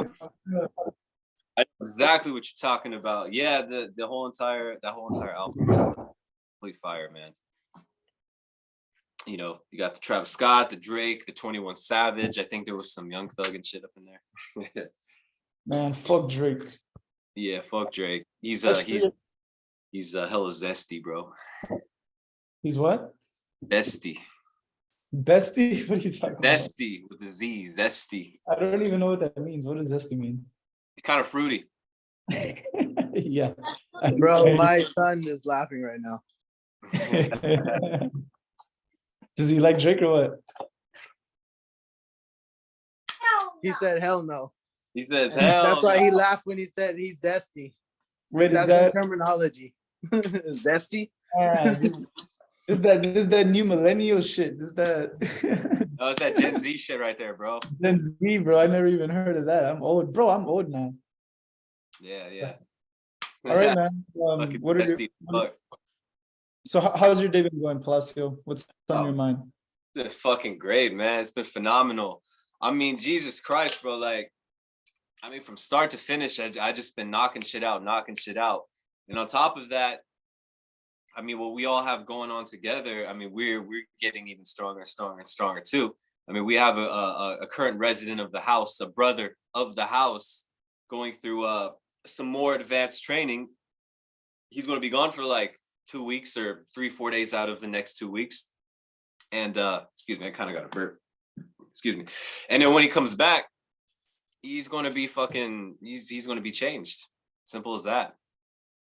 I know exactly what you're talking about. Yeah, the whole entire album is complete fire, man. You know, you got the Travis Scott, the Drake, the 21 Savage. I think there was some Young Thug and shit up in there. Man, fuck Drake. Yeah, fuck Drake. He's Actually, hella zesty, bro. he's what? Zesty. Bestie? What are you talking about? Zesty with the Z. Zesty. I don't even know what that means. What does zesty mean? It's kind of fruity. Yeah. Bro, my son is laughing right now. Does he like Drake or what? He said, hell no. He says, hell. That's why he laughed when he said he's zesty. Wait, That's is that the terminology. Zesty? this is that new millennial shit? This that Oh, it's that Gen Z shit right there, bro. Gen Z, bro? I never even heard of that. I'm old, bro. I'm old now. Yeah. All right, man. Fucking What are you? zesty fuck. So how's your day been going, Palacio? What's on your mind? It's been fucking great, man. It's been phenomenal. I mean, Jesus Christ, bro. Like, I mean, from start to finish, I just been knocking shit out. And on top of that, I mean, what we all have going on together, I mean, we're getting even stronger too. I mean, we have a current resident of the house, a brother of the house, going through some more advanced training. He's going to be gone for like 2 weeks or 3-4 days out of the next 2 weeks. And excuse me, I kind of got a burp. Excuse me. And then when he comes back, he's going to be he's going to be changed. Simple as that.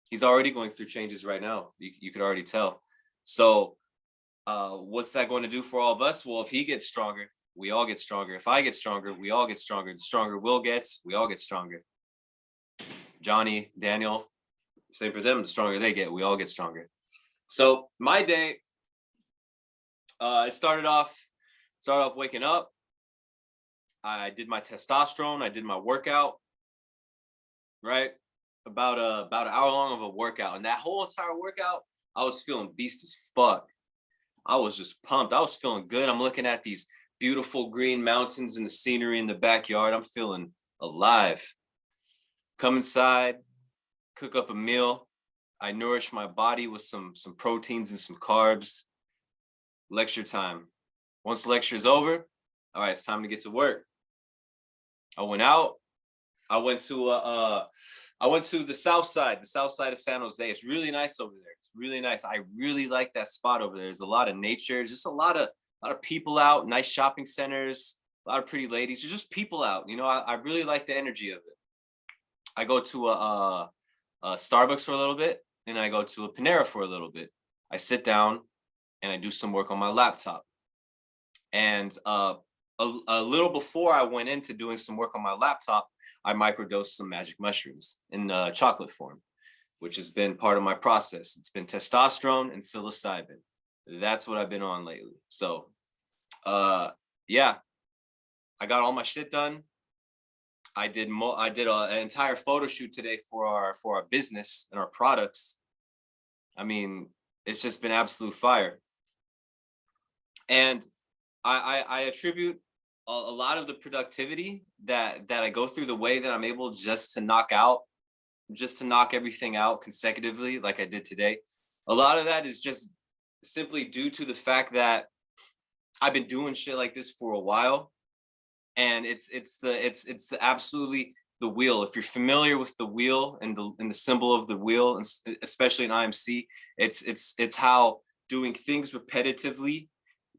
He's already going through changes right now. You could already tell. So what's that going to do for all of us? Well, if he gets stronger, we all get stronger. If I get stronger, we all get stronger. The stronger Will gets, we all get stronger. Johnny, Daniel, same for them. The stronger they get, we all get stronger. So my day, I started off waking up. I did my testosterone. I did my workout, right? About an hour long of a workout. And that whole entire workout, I was feeling beast as fuck. I was just pumped. I was feeling good. I'm looking at these beautiful green mountains and the scenery in the backyard. I'm feeling alive. Come inside, cook up a meal. I nourish my body with some proteins and some carbs. Lecture time. Once the lecture is over, all right, it's time to get to work. I went out. I went to the south side of San Jose. It's really nice over there. It's really nice. I really like that spot over there. There's a lot of nature, just a lot of people out, nice shopping centers, a lot of pretty ladies. There's just people out. You know, I really like the energy of it. I go to a Starbucks for a little bit, and I go to a Panera for a little bit. I sit down and I do some work on my laptop. And a little before I went into doing some work on my laptop, I microdosed some magic mushrooms in chocolate form, which has been part of my process. It's been testosterone and psilocybin. That's what I've been on lately. So, yeah, I got all my shit done. I did an entire photo shoot today for our business and our products. I mean, it's just been absolute fire. And I attribute a lot of the productivity that I go through, the way that I'm able just to knock everything out consecutively like I did today. A lot of that is just simply due to the fact that I've been doing shit like this for a while. And it's absolutely the wheel. If you're familiar with the wheel and the symbol of the wheel, and especially in IMC, it's how doing things repetitively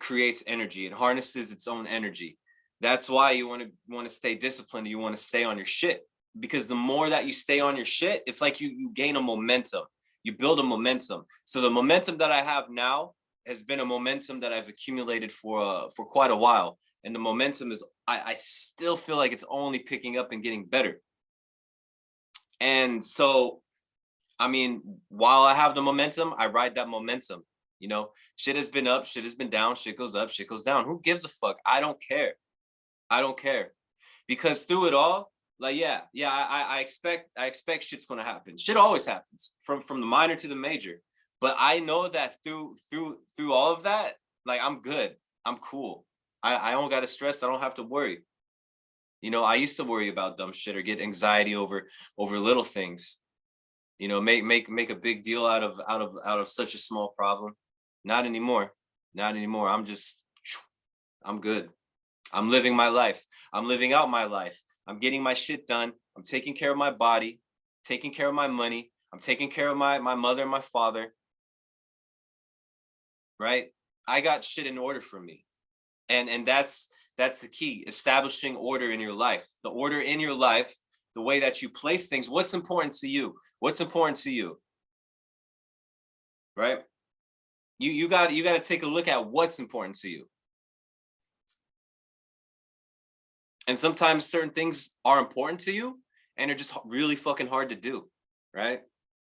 creates energy. It harnesses its own energy. That's why you want to stay disciplined. You want to stay on your shit, because the more that you stay on your shit, it's like you gain a momentum. You build a momentum. So the momentum that I have now has been a momentum that I've accumulated for quite a while. And the momentum is, I still feel like it's only picking up and getting better. And so, I mean, while I have the momentum, I ride that momentum. You know, shit has been up, shit has been down, shit goes up, shit goes down. Who gives a fuck? I don't care. Because through it all, like, I expect shit's gonna happen. Shit always happens from the minor to the major. But I know that through all of that, like, I'm good. I'm cool. I don't gotta stress. I don't have to worry. You know, I used to worry about dumb shit or get anxiety over little things. You know, make a big deal out of such a small problem. Not anymore. Not anymore. I'm good. I'm living my life. I'm living out my life. I'm getting my shit done. I'm taking care of my body, taking care of my money. I'm taking care of my mother and my father. Right? I got shit in order for me. And that's the key, establishing order in your life. The order in your life, the way that you place things, what's important to you? What's important to you? Right? You got to take a look at what's important to you. And sometimes certain things are important to you and they're just really fucking hard to do, right?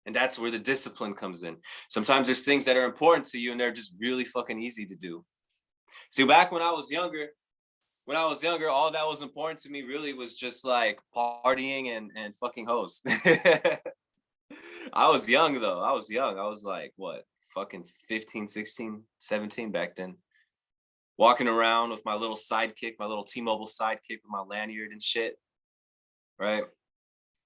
And that's where the discipline comes in. Sometimes there's things that are important to you and they're just really fucking easy to do. See, back when I was younger, all that was important to me really was just like partying and fucking hoes. I was young though. I was young. I was like, what, fucking 15, 16, 17 back then. Walking around with my little sidekick, my little T-Mobile sidekick with my lanyard and shit. Right?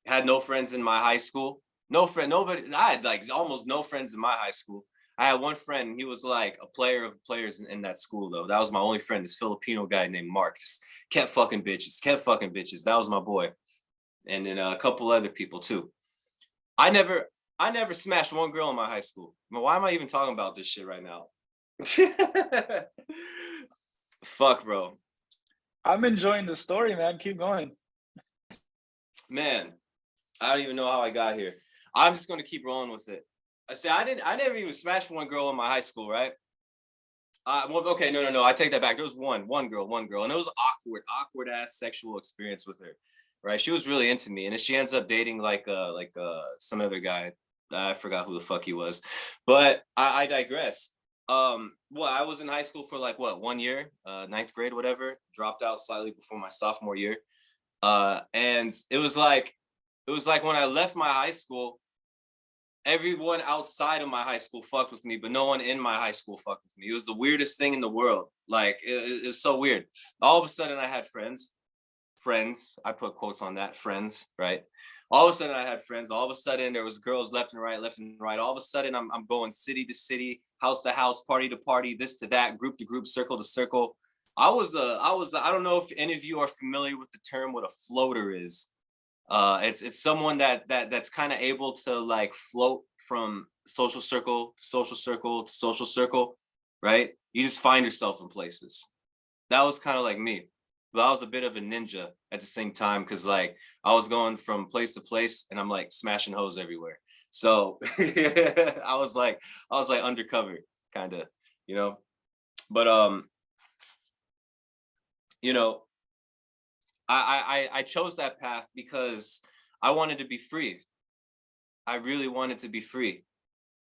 Had no friends in my high school. Nobody. I had like almost no friends in my high school. I had one friend, he was like a player of players in that school though. That was my only friend, this Filipino guy named Mark. Just kept fucking bitches. That was my boy. And then a couple other people too. I never smashed one girl in my high school. I mean, why am I even talking about this shit right now? Fuck, bro. I'm enjoying the story, man. Keep going. Man, I don't even know how I got here. I'm just gonna keep rolling with it. I never even smashed one girl in my high school, right? Well, okay, no. I take that back. There was one girl, and it was awkward ass sexual experience with her, right? She was really into me, and then she ends up dating like some other guy. I forgot who the fuck he was, but I digress. Well, I was in high school for like 1 year, ninth grade, whatever. Dropped out slightly before my sophomore year, and it was like when I left my high school. Everyone outside of my high school fucked with me, but no one in my high school fucked with me. It was the weirdest thing in the world. Like it was so weird. All of a sudden I had friends. I put quotes on that, friends, right? All of a sudden I had friends. All of a sudden there was girls left and right. All of a sudden I'm going city to city, house to house, party to party, this to that, group to group, circle to circle. I don't know if any of you are familiar with the term what a floater is. It's someone that's kind of able to like float from social circle to social circle to social circle, right? You just find yourself in places. That was kind of like me, but I was a bit of a ninja at the same time because like I was going from place to place and I'm like smashing hoes everywhere. So I was like undercover kind of, you know. But you know, I chose that path because I wanted to be free. I really wanted to be free.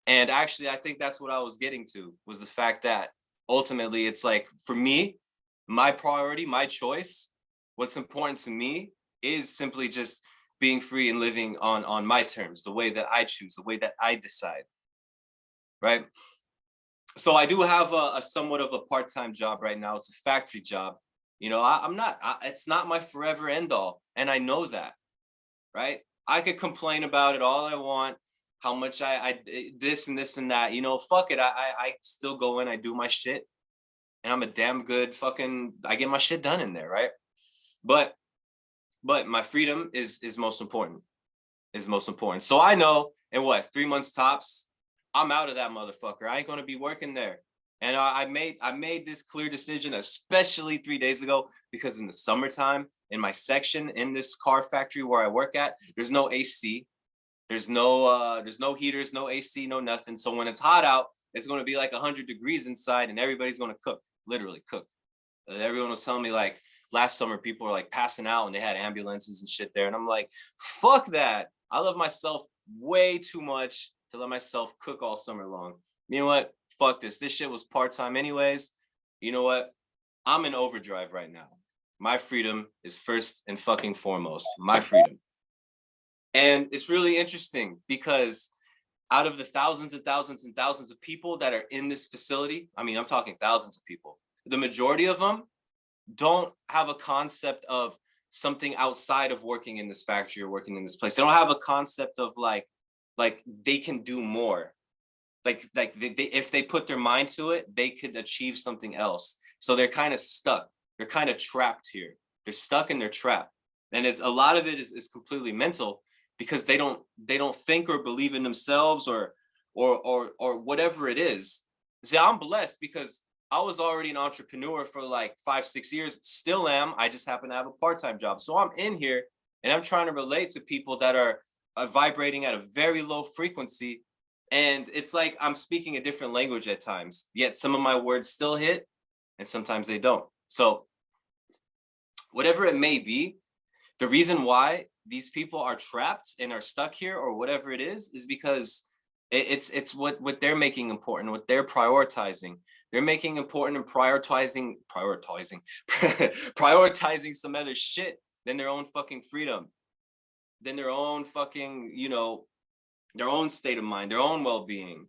And actually, I think that's what I was getting to was the fact that ultimately it's like for me, my priority, my choice, what's important to me is simply just being free and living on my terms, the way that I choose, the way that I decide. Right. So I do have a somewhat of a part-time job right now. It's a factory job. You know, it's not my forever end all. And I know that, right? I could complain about it all I want, how much I this and this and that, you know, fuck it. I still go in, I do my shit and I'm a damn good I get my shit done in there, right? But my freedom is most important, So I know in 3 months tops, I'm out of that motherfucker. I ain't going to be working there. And I made this clear decision, especially 3 days ago, because in the summertime, in my section in this car factory where I work at, there's no AC, there's no heaters, no AC, no nothing. So when it's hot out, it's going to be like 100 degrees inside, and everybody's going to cook, literally cook. Everyone was telling me like last summer people were like passing out and they had ambulances and shit there, and I'm like, fuck that. I love myself way too much to let myself cook all summer long. You know what? Fuck this. This shit was part-time anyways. You know what? I'm in overdrive right now. My freedom is first and fucking foremost. My freedom. And it's really interesting because out of the thousands and thousands and thousands of people that are in this facility, I mean, I'm talking thousands of people, the majority of them don't have a concept of something outside of working in this factory or working in this place. They don't have a concept of like they can do more. Like if they put their mind to it, they could achieve something else. So they're kind of stuck. They're kind of trapped here. They're stuck and they're trapped. And it's a lot of it is completely mental, because they don't think or believe in themselves or whatever it is. See, I'm blessed because I was already an entrepreneur for like 5-6 years, still am. I just happen to have a part-time job. So I'm in here and I'm trying to relate to people that are vibrating at a very low frequency. And it's like I'm speaking a different language at times, yet some of my words still hit and sometimes they don't. So whatever it may be, the reason why these people are trapped and are stuck here or whatever it is because it's what they're making important, what they're prioritizing. They're making important and prioritizing prioritizing some other shit than their own fucking freedom, than their own fucking, their own state of mind, their own well-being.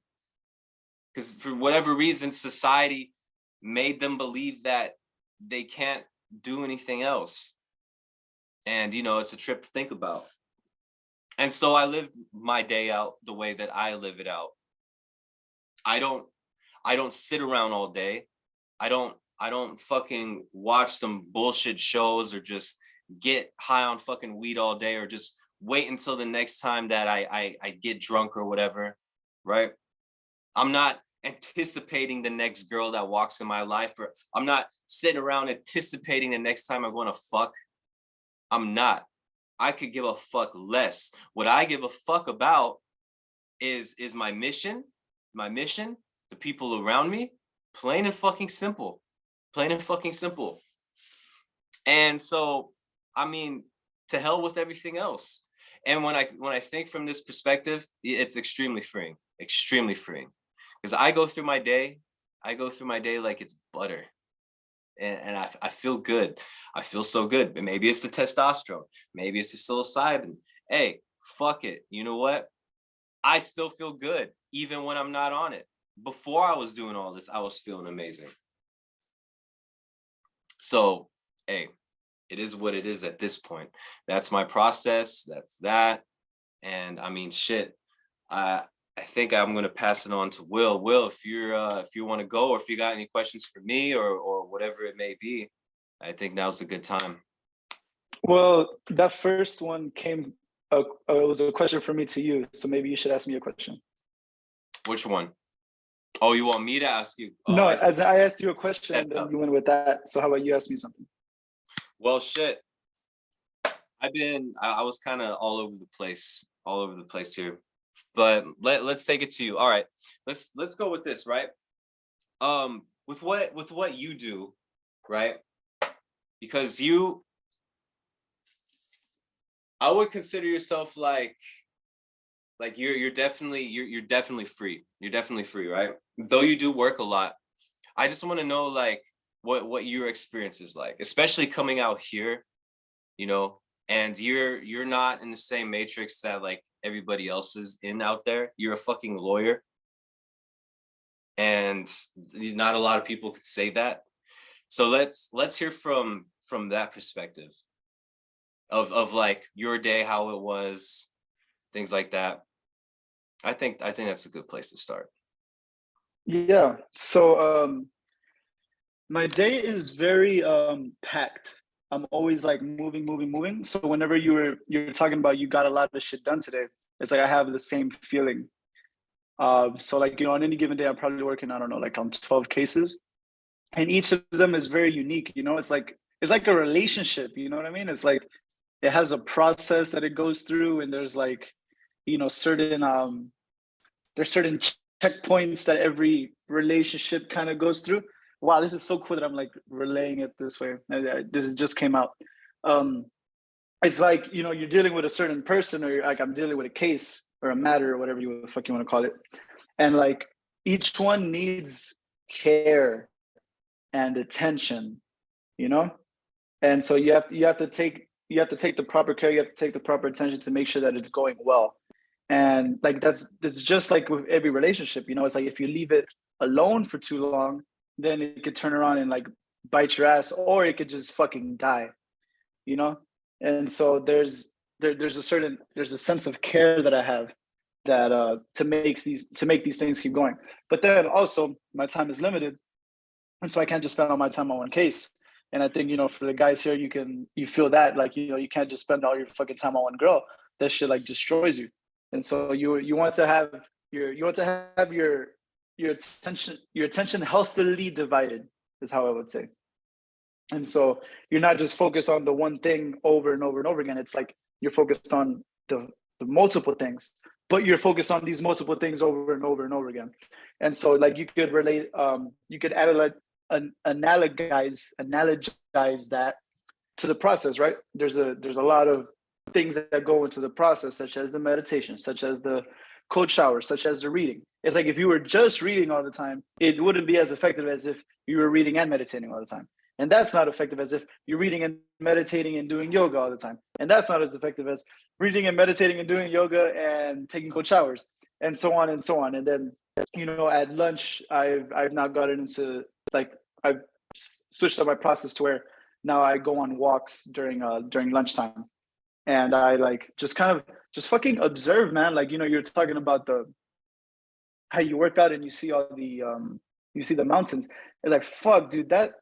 Because for whatever reason, society made them believe that they can't do anything else. And, it's a trip to think about. And so I live my day out the way that I live it out. I don't sit around all day. I don't fucking watch some bullshit shows or just get high on fucking weed all day or just wait until the next time that I get drunk or whatever, right? I'm not anticipating the next girl that walks in my life, or I'm not sitting around anticipating the next time I'm going to fuck. I'm not. I could give a fuck less. What I give a fuck about is my mission, the people around me, plain and fucking simple. Plain and fucking simple. And so, I mean, to hell with everything else. And when I think from this perspective, it's extremely freeing, because I go through my day like it's butter. And I feel good. I feel so good. But maybe it's the testosterone. Maybe it's the psilocybin. Hey, fuck it. You know what? I still feel good, even when I'm not on it. Before I was doing all this, I was feeling amazing. So, hey, it is what it is at this point. That's my process. That's that. And I mean, shit. I think I'm going to pass it on to Will. Will, if you want to go, or if you got any questions for me or whatever it may be, I think now's a good time. Well, that first one came. It was a question for me to you, so maybe you should ask me a question. Which one? Oh, you want me to ask you? Oh, no, as I asked you a question, and then you went with that. So how about you ask me something? Well, shit. I was kind of all over the place here. But let's take it to you. All right, let's go with this, right? With what you do, right? Because I would consider yourself like you're definitely free. You're definitely free, right? Though you do work a lot. I just want to know like what your experience is like, especially coming out here, and you're not in the same matrix that like everybody else is in out there. You're a fucking lawyer, and not a lot of people could say that. So let's hear from that perspective of like your day, how it was, things like that. I think that's a good place to start. Yeah. So my day is very packed. I'm always like moving. So whenever you're talking about you got a lot of shit done today, it's like I have the same feeling. So like, on any given day, I'm probably working, I don't know, like on 12 cases. And each of them is very unique, it's like a relationship, you know what I mean? It's like it has a process that it goes through, and there's like, certain there's certain checkpoints that every relationship kind of goes through. Wow, this is so cool that I'm like relaying it this way. This just came out. It's like, you're dealing with a certain person, or like I'm dealing with a case or a matter or whatever the fuck you want to call it. And like each one needs care and attention, And so you have to take the proper care, you have to take the proper attention to make sure that it's going well. And like that's just like with every relationship, it's like if you leave it alone for too long, then it could turn around and like bite your ass, or it could just fucking die, And so there's a sense of care that I have that to make these things keep going. But then also my time is limited, and so I can't just spend all my time on one case. And I think, for the guys here, you feel that, like, you can't just spend all your fucking time on one girl. That shit like destroys you. And so you want to have your attention healthily divided, is how I would say. And so you're not just focused on the one thing over and over and over again. It's like you're focused on the multiple things, but you're focused on these multiple things over and over and over again. And so like you could relate, you could analogize that to the process, right? There's a lot of things that go into the process, such as the meditation, such as the cold shower, such as the reading. It's like if you were just reading all the time, it wouldn't be as effective as if you were reading and meditating all the time. And that's not effective as if you're reading and meditating and doing yoga all the time. And that's not as effective as reading and meditating and doing yoga and taking cold showers, and so on and so on. And then, at lunch, I've now gotten into, like, I've switched up my process to where now I go on walks during lunchtime. And I like just fucking observe, man. Like, you're talking about how you work out and you see all the mountains. It's like, fuck, dude, that,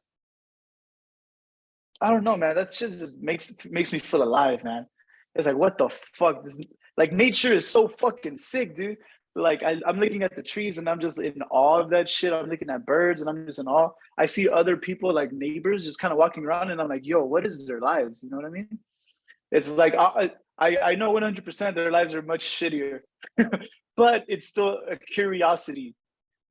I don't know, man. That shit just makes me feel alive, man. It's like, what the fuck? Like, nature is so fucking sick, dude. Like, I'm looking at the trees and I'm just in awe of that shit. I'm looking at birds and I'm just in awe. I see other people, like neighbors, just kind of walking around and I'm like, yo, what is their lives? You know what I mean? It's like, I know 100% their lives are much shittier, but it's still a curiosity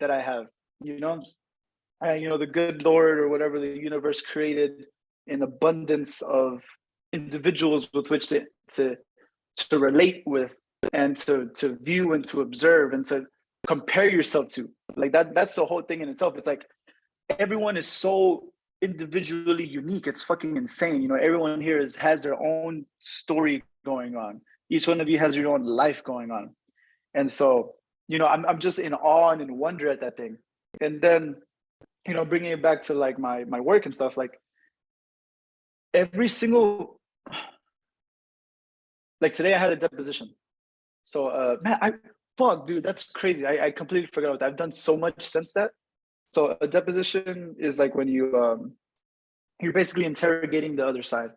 that I have, the good Lord or whatever the universe created an abundance of individuals with which to relate with, and to view and to observe and to compare yourself to. Like that's the whole thing in itself. It's like everyone is so individually unique. It's fucking insane. Everyone here has their own story going on. Each one of you has your own life going on. And so, I'm just in awe and in wonder at that thing. And then, bringing it back to like my work and stuff, like every single, like today I had a deposition. So man, dude, that's crazy. I completely forgot about that. I've done so much since that. So a deposition is like when you're basically interrogating the other side.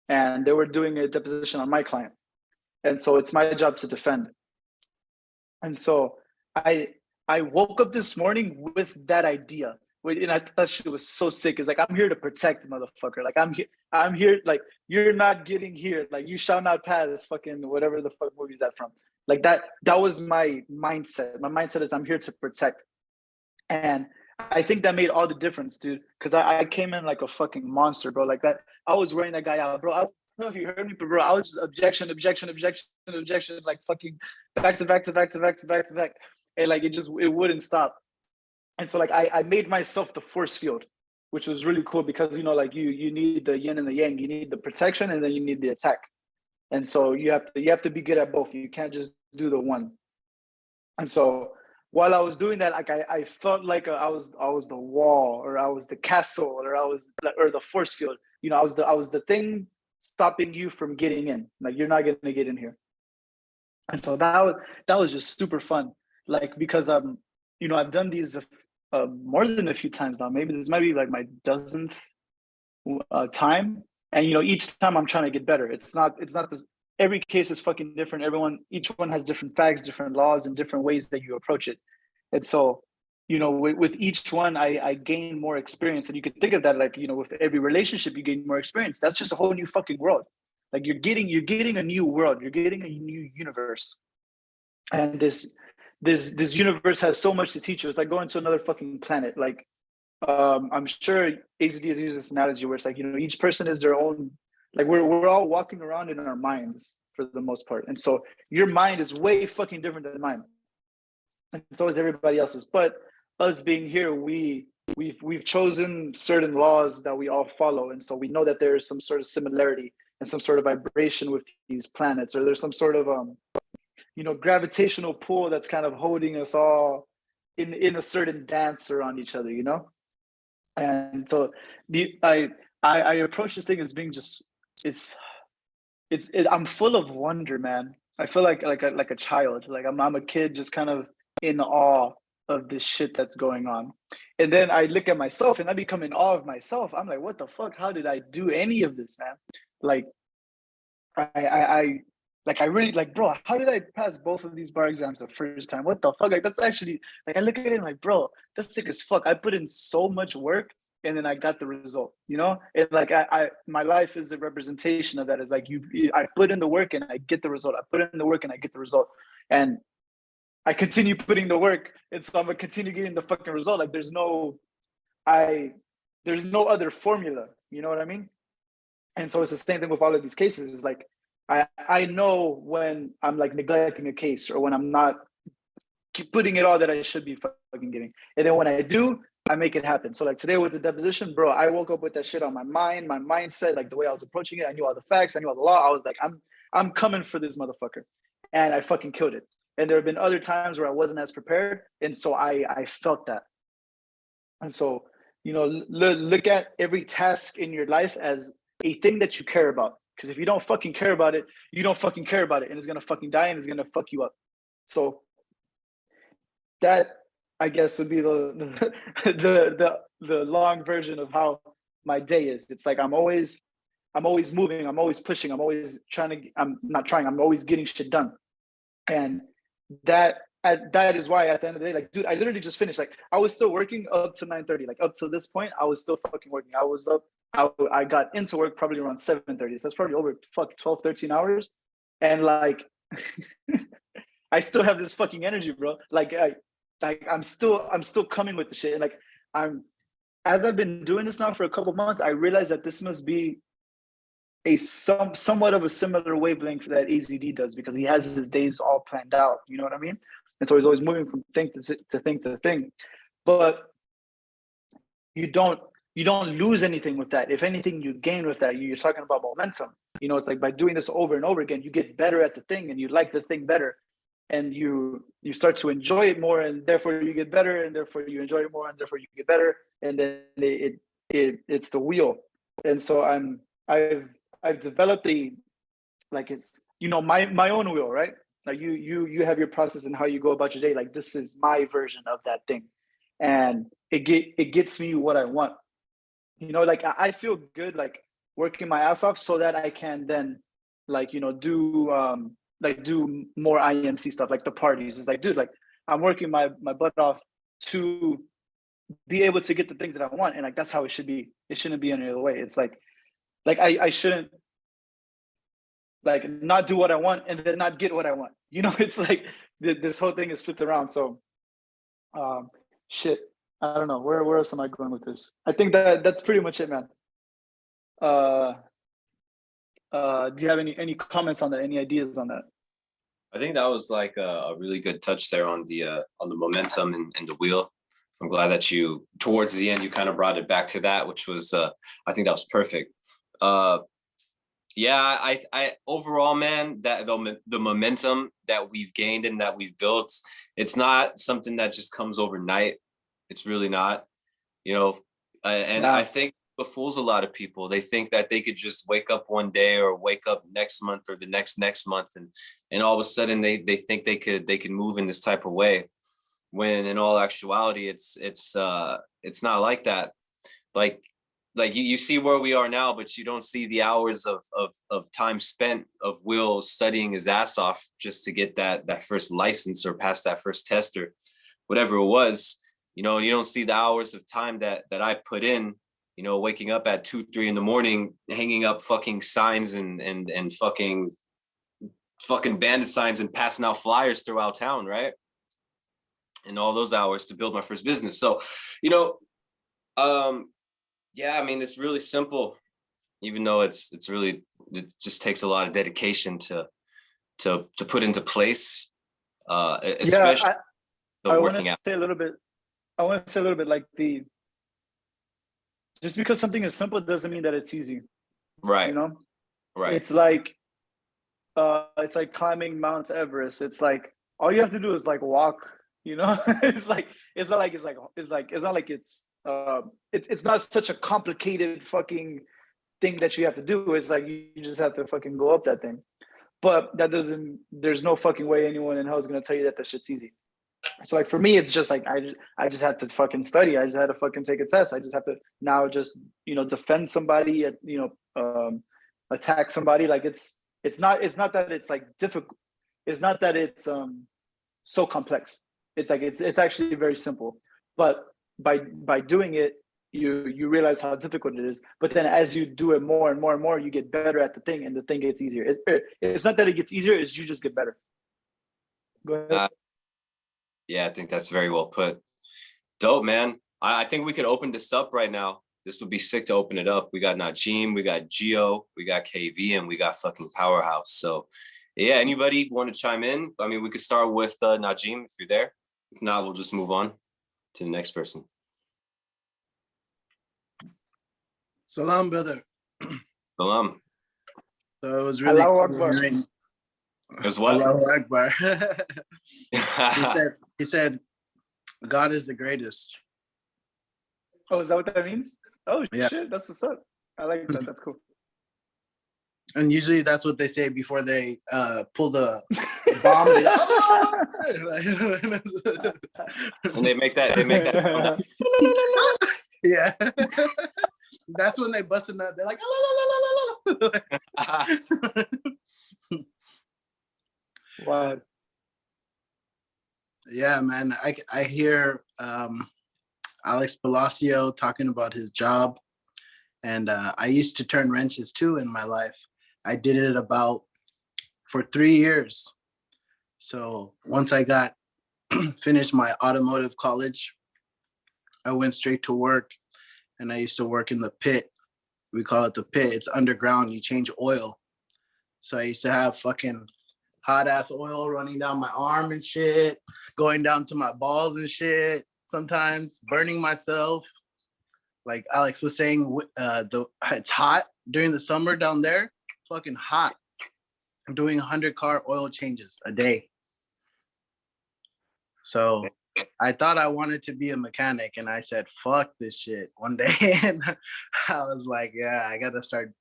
And they were doing a deposition on my client. And so it's my job to defend. And so I woke up this morning with that idea. And I thought she was so sick. It's like, I'm here to protect the motherfucker. Like, I'm here, like, you're not getting here. Like, you shall not pass, fucking whatever the fuck movie is that from. Like that was my mindset. My mindset is I'm here to protect. And I think that made all the difference, dude. Because I came in like a fucking monster, bro. Like that, I was wearing that guy out, bro. I don't know if you heard me, but bro, I was just objection, like fucking back to back. And like it wouldn't stop. And so like I made myself the force field, which was really cool because like you need the yin and the yang. You need the protection and then you need the attack. And so you have to be good at both. You can't just do the one. And so while I was doing that, like I felt like I was the wall, or I was the castle, or the force field. I was the thing stopping you from getting in. Like, you're not gonna get in here. And so that was just super fun. Like, because I've done these more than a few times now. Maybe this might be like my dozenth time. And each time I'm trying to get better. It's not this. Every case is fucking different. Each one has different facts, different laws, and different ways that you approach it. And so, with each one, I gain more experience. And you could think of that like, with every relationship, you gain more experience. That's just a whole new fucking world. Like you're getting a new world. You're getting a new universe. And this universe has so much to teach you. It's like going to another fucking planet. Like, I'm sure AZD has used this analogy where it's like, each person is their own, like we're all walking around in our minds for the most part. And so your mind is way fucking different than mine. And so is everybody else's. But us being here, we've chosen certain laws that we all follow. And so we know that there is some sort of similarity and some sort of vibration with these planets, or there's some sort of gravitational pull that's kind of holding us all in a certain dance around each other, And so I approach this thing as being just, I'm full of wonder, man. I feel like a child. Like I'm a kid just kind of in awe of this shit that's going on. And then I look at myself and I become in awe of myself. I'm like, what the fuck? How did I do any of this, man? Like I like I really like, bro, how did I pass both of these bar exams the first time? What the fuck? Like that's actually like I look at it and like, bro, that's sick as fuck. I put in so much work and then I got the result, you know? And like I my life is a representation of that. It's like I put in the work and I get the result. I put in the work and I get the result. And I continue putting the work, and so I'm gonna continue getting the fucking result. Like there's no other formula, you know what I mean? And so it's the same thing with all of these cases. Is like I know when I'm like neglecting a case or when I'm not putting it all that I should be fucking getting. And then when I do, I make it happen. So like today with the deposition, bro, I woke up with that shit on my mind, my mindset, like the way I was approaching it. I knew all the facts, I knew all the law. I was like, I'm coming for this motherfucker. And I fucking killed it. And there have been other times where I wasn't as prepared. And so I felt that. And so, you know, look at every task in your life as a thing that you care about. Because if you don't fucking care about it, you don't fucking care about it. And it's going to fucking die and it's going to fuck you up. So that, I guess, would be the long version of how my day is. It's like I'm always moving, I'm always pushing, I'm always I'm always getting shit done. And that is why at the end of the day, like, dude, I literally just finished. Like, I was still working up to 9:30. Like, up to this point, I was still fucking working. I was up. I got into work probably around 7:30. So that's probably over 12, 13 hours. And like, I still have this fucking energy, bro. Like, I'm still coming with the shit. And like, as I've been doing this now for a couple of months, I realized that this must be somewhat of a similar wavelength that AZD does, because he has his days all planned out. You know what I mean? And so he's always moving from thing to thing. But you don't lose anything with that. If anything, you gain with that. You're talking about momentum. You know, it's like by doing this over and over again, you get better at the thing and you like the thing better. And you start to enjoy it more, and therefore you get better, and therefore you enjoy it more, and therefore you get better. And then it's the wheel. And so I've developed it's, you know, my own wheel, right? Like you have your process and how you go about your day. Like, this is my version of that thing, and it gets me what I want. You know, like I feel good, like working my ass off so that I can then, like, you know, do more IMC stuff, like the parties. It's like, dude, like I'm working my butt off to be able to get the things that I want, and like that's how it should be. It shouldn't be any other way. It's like I shouldn't like not do what I want and then not get what I want. You know, it's like this whole thing is flipped around. So, shit. I don't know where else am I going with this. I think that's pretty much it, man. Do you have any comments on that? Any ideas on that? I think that was like a really good touch there on the momentum and the wheel. So I'm glad that you, towards the end, you kind of brought it back to that, which was I think that was perfect. Yeah, I overall, man, that the momentum that we've gained and that we've built, it's not something that just comes overnight. It's really not, you know, and I think it fools a lot of people. They think that they could just wake up one day or wake up next month or the next month, and all of a sudden they think they could move in this type of way, when in all actuality it's not like that. Like you see where we are now, but you don't see the hours of time spent of Will studying his ass off just to get that first license or pass that first test or whatever it was. You know, you don't see the hours of time that I put in, you know, waking up at 2-3 in the morning, hanging up fucking signs and fucking bandit signs and passing out flyers throughout town, right? And all those hours to build my first business. So, you know, yeah, I mean, it's really simple, even though it just takes a lot of dedication to put into place, especially I working out. I want to say a little bit like just because something is simple doesn't mean that it's easy. Right. You know? Right. It's like climbing Mount Everest. It's like all you have to do is like walk, you know? It's not such a complicated fucking thing that you have to do. It's like you just have to fucking go up that thing. But that doesn't. There's no fucking way anyone in hell is gonna tell you that that shit's easy. So like for me, it's just like I just had to fucking study. I just had to fucking take a test. I just have to now just defend somebody. Attack somebody. Like it's not that it's like difficult. It's not that it's so complex. It's like it's actually very simple. But by doing it, you realize how difficult it is. But then as you do it more and more and more, you get better at the thing, and the thing gets easier. It's not that it gets easier; it's you just get better. Go ahead. Yeah, I think that's very well put. Dope, man. I think we could open this up right now. This would be sick to open it up. We got Najim, we got Gio, we got KV, and we got fucking Powerhouse. So yeah, anybody want to chime in? I mean, we could start with Najim if you're there. If not, we'll just move on to the next person. Salam, brother. Salam. So it was really Allahu cool Akbar. hearing. It was what? Allahu Akbar. he said, God is the greatest. Oh, is that what that means? Oh Yeah. shit, that's what's up. I like that. That's cool. And usually that's what they say before they pull the bomb. And they make that sound. Yeah. That's when they bust a nut. They're like, "La, la, la, la, la, la." Wow. Yeah, man. I hear Alex Palacio talking about his job. And I used to turn wrenches too in my life. I did it for 3 years. So once I got finished my automotive college, I went straight to work, and I used to work in the pit. We call it the pit. It's underground. You change oil. So I used to have fucking hot ass oil running down my arm and shit, going down to my balls and shit, sometimes burning myself. Like Alex was saying, it's hot during the summer down there, fucking hot. I'm doing 100 car oil changes a day. So I thought I wanted to be a mechanic, and I said, fuck this shit one day. And I was like, yeah, I gotta start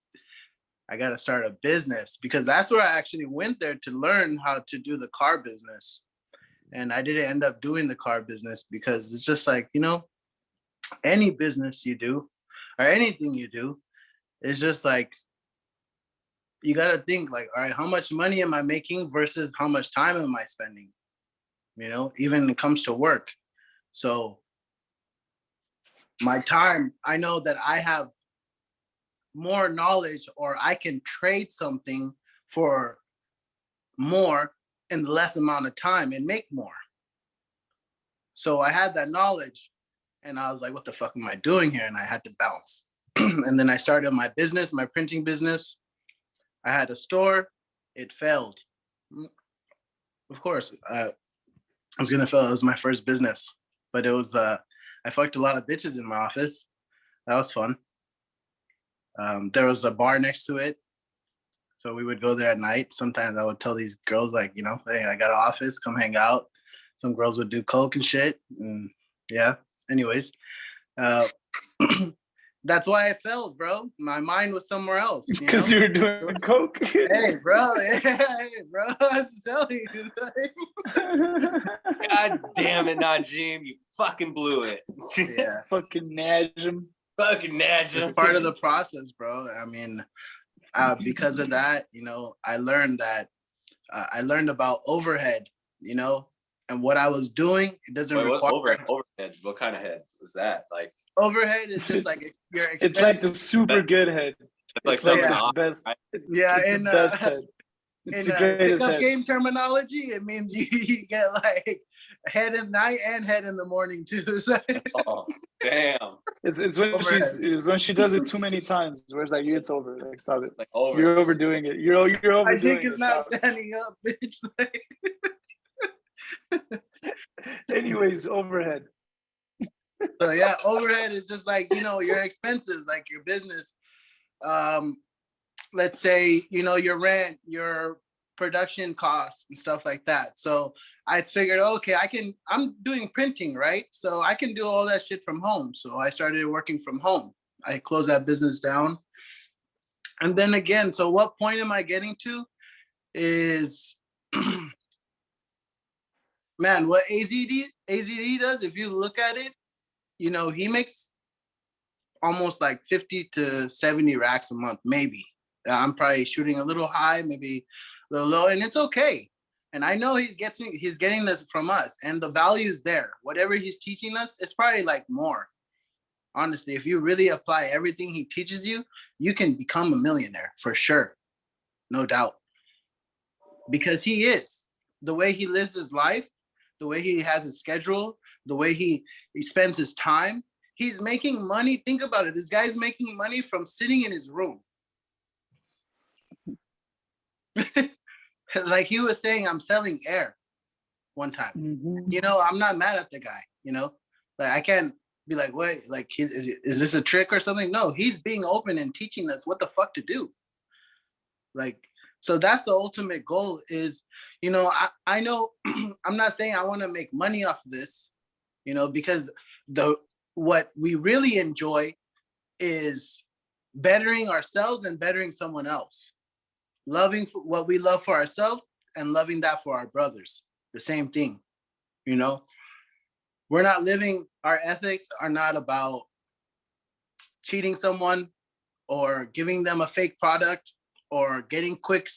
a business, because that's where I actually went there to learn how to do the car business. And I didn't end up doing the car business because it's just like, any business you do or anything you do, it's just like, you got to think like, all right, how much money am I making versus how much time am I spending? Even when it comes to work. So my time, I know that I have more knowledge, or I can trade something for more in less amount of time and make more. So I had that knowledge, and I was like, what the fuck am I doing here? And I had to bounce. And then I started my business, my printing business. I had a store. It failed. Of course, I was gonna fail. It was my first business, but it was, I fucked a lot of bitches in my office. That was fun. There was a bar next to it. So we would go there at night. Sometimes I would tell these girls like, hey, I got an office, come hang out. Some girls would do coke and shit. And yeah, anyways. That's why I failed, bro. My mind was somewhere else. Because you were doing coke. Hey, bro. Hey, bro. I was telling you. God damn it, Najim. You fucking blew it. Yeah. Fucking Najim. Fucking Najim. It's part of the process, bro. I mean, because of that, I learned that I learned about overhead, and what I was doing. It doesn't require overhead. What kind of head was that? Like overhead is just like your expenses. It's like the super good head. It's like It's something yeah. off, best. right? It's, Yeah, it's and, the best head. It's in the greatest pickup head. game terminology, it means you get like head at night and head in the morning too. Oh, damn. It's when she does it too many times, where it's like it's over. Like stop it. Like over. You're overdoing it. You're overdoing I think it's it. not Stop it. standing up, bitch. Anyways, overhead. So yeah, overhead is just like, your expenses, like your business. Let's say, your rent, your production costs and stuff like that. So I figured, okay, I'm doing printing, right? So I can do all that shit from home. So I started working from home. I closed that business down. And then again, so what point am I getting to is, man, what AZD does, if you look at it, you know, he makes almost like 50 to 70 racks a month, maybe. I'm probably shooting a little high, maybe a little low, and it's okay. And I know he's getting this from us, and the value is there. Whatever he's teaching us, it's probably like more. Honestly, if you really apply everything he teaches you, you can become a millionaire for sure, no doubt. Because he is. The way he lives his life, the way he has his schedule, the way he spends his time, he's making money. Think about it. This guy's making money from sitting in his room. Like he was saying, I'm selling air one time. Mhm. You know, I'm not mad at the guy, you know? Like I can't be like, wait, like is this a trick or something? No, he's being open and teaching us what the fuck to do. Like, so that's the ultimate goal is, you know, I know I'm not saying I want to make money off of this, you know, because what we really enjoy is bettering ourselves and bettering someone else. Loving what we love for ourselves and loving that for our brothers. The same thing, you know? We're not living, our ethics are not about cheating someone or giving them a fake product or getting quick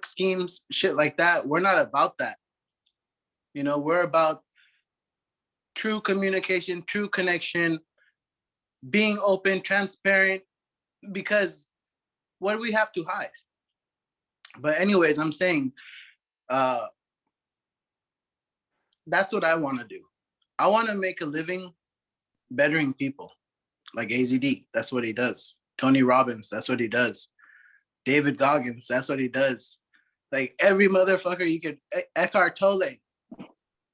schemes, shit like that. We're not about that. You know, we're about true communication, true connection, being open, transparent, because what do we have to hide? But anyways, I'm saying, that's what I want to do. I want to make a living bettering people, like AZD. That's what he does. Tony Robbins, that's what he does. David Goggins, that's what he does. Like every motherfucker you could, Eckhart Tolle, that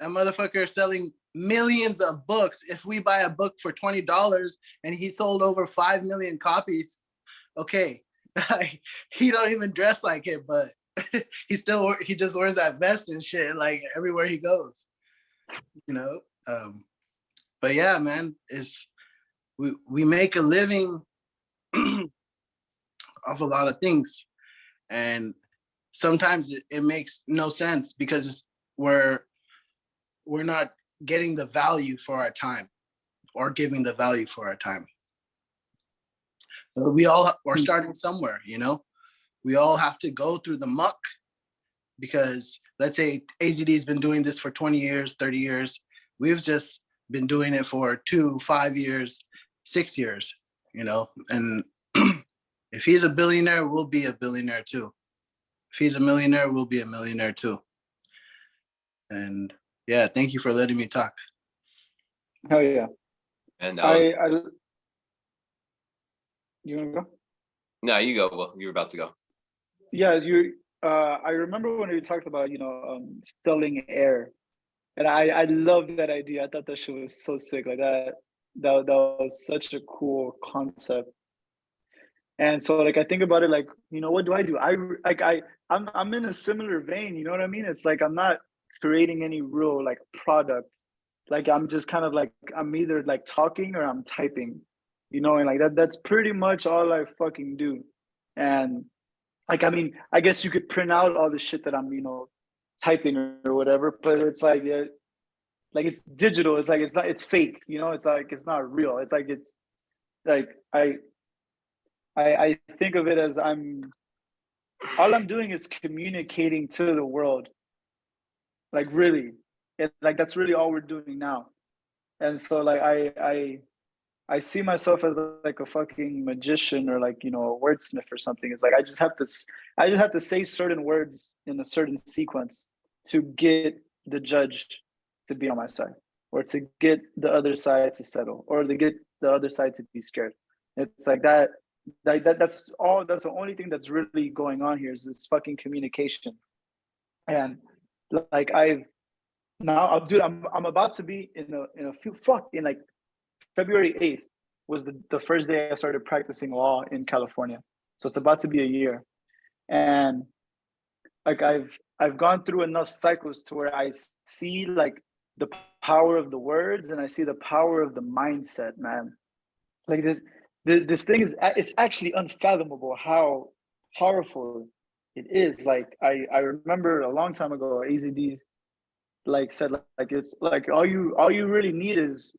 motherfucker is selling millions of books. If we buy a book for $20 and he sold over 5 million copies, okay, he don't even dress like it, but he just wears that vest and shit like everywhere he goes, you know. But yeah, man, we make a living off a lot of things, and sometimes it makes no sense because we're not getting the value for our time or giving the value for our time. We all are starting somewhere, you know. We all have to go through the muck because let's say AZD has been doing this for 20 years, 30 years. We've just been doing it for 2, 5 years, 6 years, you know. And if he's a billionaire, we'll be a billionaire too. If he's a millionaire, we'll be a millionaire too. And yeah, thank you for letting me talk. Hell yeah. And that was, you wanna go? no, you go. Well, you were about to go. Yeah, I remember when we talked about, you know, selling air. And I love that idea. I thought that shit was so sick. Like that was such a cool concept. And so like I think about it like, you know, what do? I'm in a similar vein, you know what I mean? It's like I'm not creating any real like product. Like I'm just kind of like I'm either like talking or I'm typing, you know, and like that's pretty much all I fucking do. And like I mean, I guess you could print out all the shit that I'm, you know, typing or whatever, but it's like it's digital. It's like it's fake, you know, it's like it's not real. It's like I think of it as all I'm doing is communicating to the world. Like really. Like that's really all we're doing now. And so like I see myself as like a fucking magician or like, you know, a wordsmith or something. It's like I just have to say certain words in a certain sequence to get the judge to be on my side, or to get the other side to settle, or to get the other side to be scared. It's like that. That's the only thing that's really going on here is this fucking communication. And like I'm about to be in like February 8th was the first day I started practicing law in California. So it's about to be a year. And like I've gone through enough cycles to where I see like the power of the words and I see the power of the mindset, man. Like this, this thing is it's actually unfathomable how powerful it is. Like I remember a long time ago, AZD like said like it's like all you really need is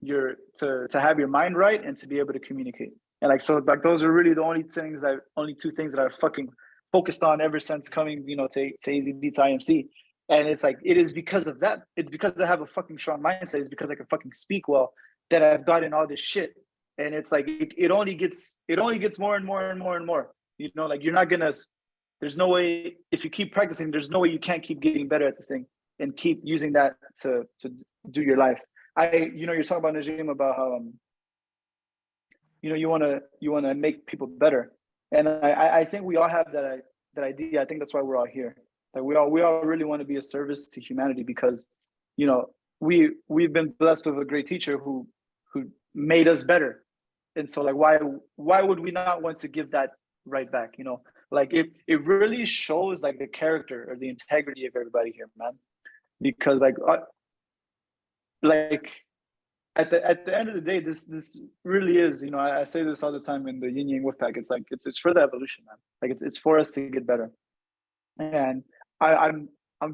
your to have your mind right and to be able to communicate. And like so like those are really the only two things that I've fucking focused on ever since coming, you know, to AZD to IMC. And it's like it is because of that. It's because I have a fucking strong mindset. It's because I can fucking speak well that I've gotten all this shit. And it's like it only gets more and more and more and more. You know, like you're not gonna. There's no way if you keep practicing. There's no way you can't keep getting better at this thing and keep using that to do your life. You know, you're talking about Najim about how you know you want to make people better, and I think we all have that idea. I think that's why we're all here. Like we all really want to be a service to humanity because, you know, we've been blessed with a great teacher who made us better, and so like why would we not want to give that right back? You know, like it really shows like the character or the integrity of everybody here, man. Because like at the end of the day, this really is, you know, I say this all the time in the Yin Yang Wolfpack. It's like it's for the evolution, man. Like it's for us to get better, and I'm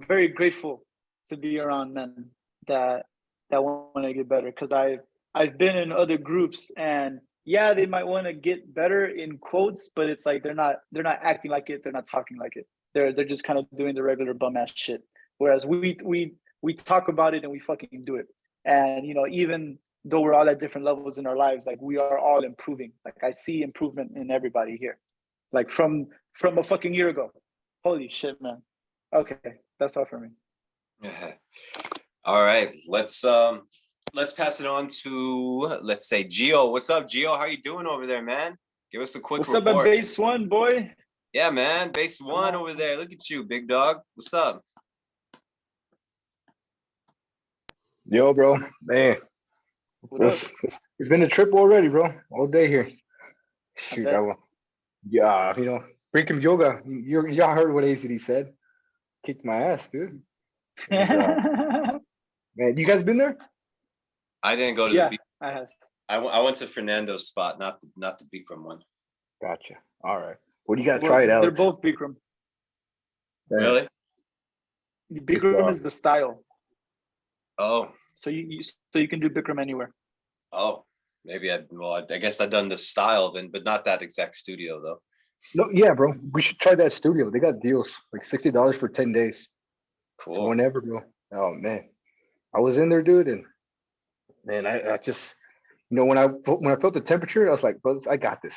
very grateful to be around men that want to get better because I've been in other groups and yeah, they might want to get better in quotes, but it's like they're not acting like it, they're not talking like it. They're just kind of doing the regular bum ass shit. Whereas we talk about it and we fucking do it. And you know, even though we're all at different levels in our lives, like we are all improving. Like I see improvement in everybody here. Like from a fucking year ago. Holy shit, man. Okay, that's all for me. All right, let's pass it on to, let's say, Gio. What's up, Gio? How you doing over there, man? Give us a quick report. What's up at base one, boy? Yeah, man, base one over there. Look at you, big dog. What's up? Yo, bro. Man, it's been a trip already, bro. All day here. Shoot, yeah, you know, Breaking Yoga. Y'all heard what ACD said. Kicked my ass, dude. And, man, you guys been there? I didn't go to the beach. I have. I went to Fernando's spot, not the Bikram one. Gotcha. All right. Well, you gotta try it out. They're both Bikram. Really? Bikram is the style. Oh. So you can do Bikram anywhere. Oh, maybe I guess I've done the style then, but not that exact studio though. No, yeah, bro. We should try that studio. They got deals like $60 for 10 days. Cool. So whenever, bro. Oh man, I was in there, dude, and man, I just, you know, when I felt the temperature, I was like, bro, I got this.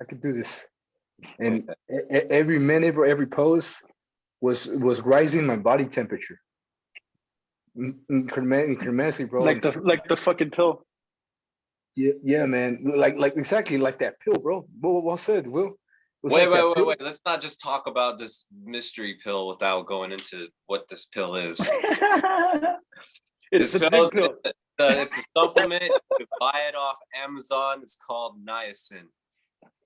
I could do this. And every minute or every pose was rising my body temperature incrementally, bro. Like the fucking pill. Yeah, man. Like exactly like that pill, bro. Well said, Will. Wait. Let's not just talk about this mystery pill without going into what this pill is. It's a pill. It's a supplement. You can buy it off Amazon. It's called niacin,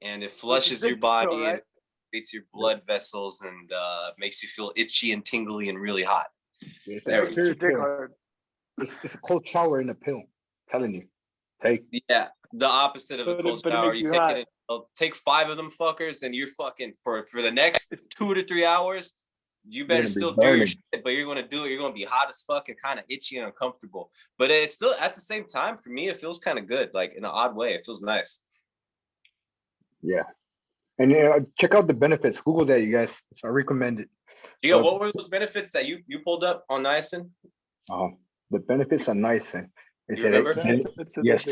and it flushes your body pill, right? and creates your blood vessels and makes you feel itchy and tingly and really hot. It's a cold shower in a pill. I'm telling you. Yeah, the opposite of a cold shower. You take it. Take 5 of them fuckers, and you're fucking for the next 2 to 3 hours. You better still do your shit, but you're gonna do it. You're gonna be hot as fuck and kind of itchy and uncomfortable. But it's still at the same time for me, it feels kind of good, like in an odd way. It feels nice. Yeah, and check out the benefits. Google that, you guys. I recommend it. Gio, what were those benefits that you pulled up on niacin? The benefits on niacin. You remember? Yes.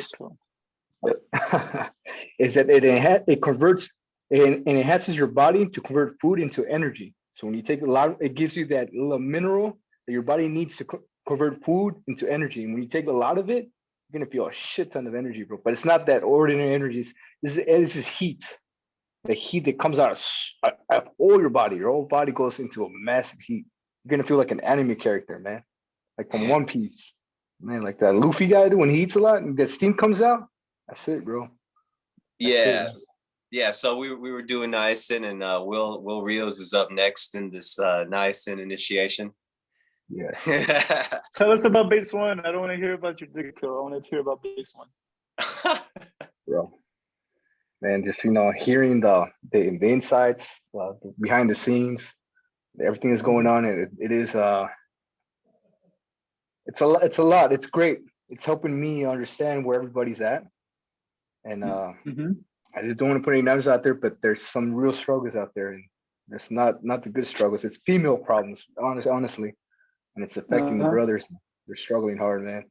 Is that it converts and enhances your body to convert food into energy. So when you take a lot, it gives you that little mineral that your body needs to convert food into energy. And when you take a lot of it, you're gonna feel a shit ton of energy, bro. But it's not that ordinary energy. This is heat. The heat that comes out of all your body. Your whole body goes into a massive heat. You're gonna feel like an anime character, man. Like from One Piece. Man, like that Luffy guy, when he eats a lot and that steam comes out, that's it, bro. Yeah. So we were doing niacin, and Will Rios is up next in this niacin initiation. Yeah. Tell us about base one. I don't want to hear about your dick pill. I want to hear about base one. Bro, man, just hearing the insights, behind the scenes, everything is going on, and it is it's a lot. It's a lot. It's great. It's helping me understand where everybody's at, and Mm-hmm. I just don't want to put any names out there, but there's some real struggles out there, and there's not the good struggles. It's female problems, honestly, and it's affecting the Uh-huh. brothers. They're struggling hard, man.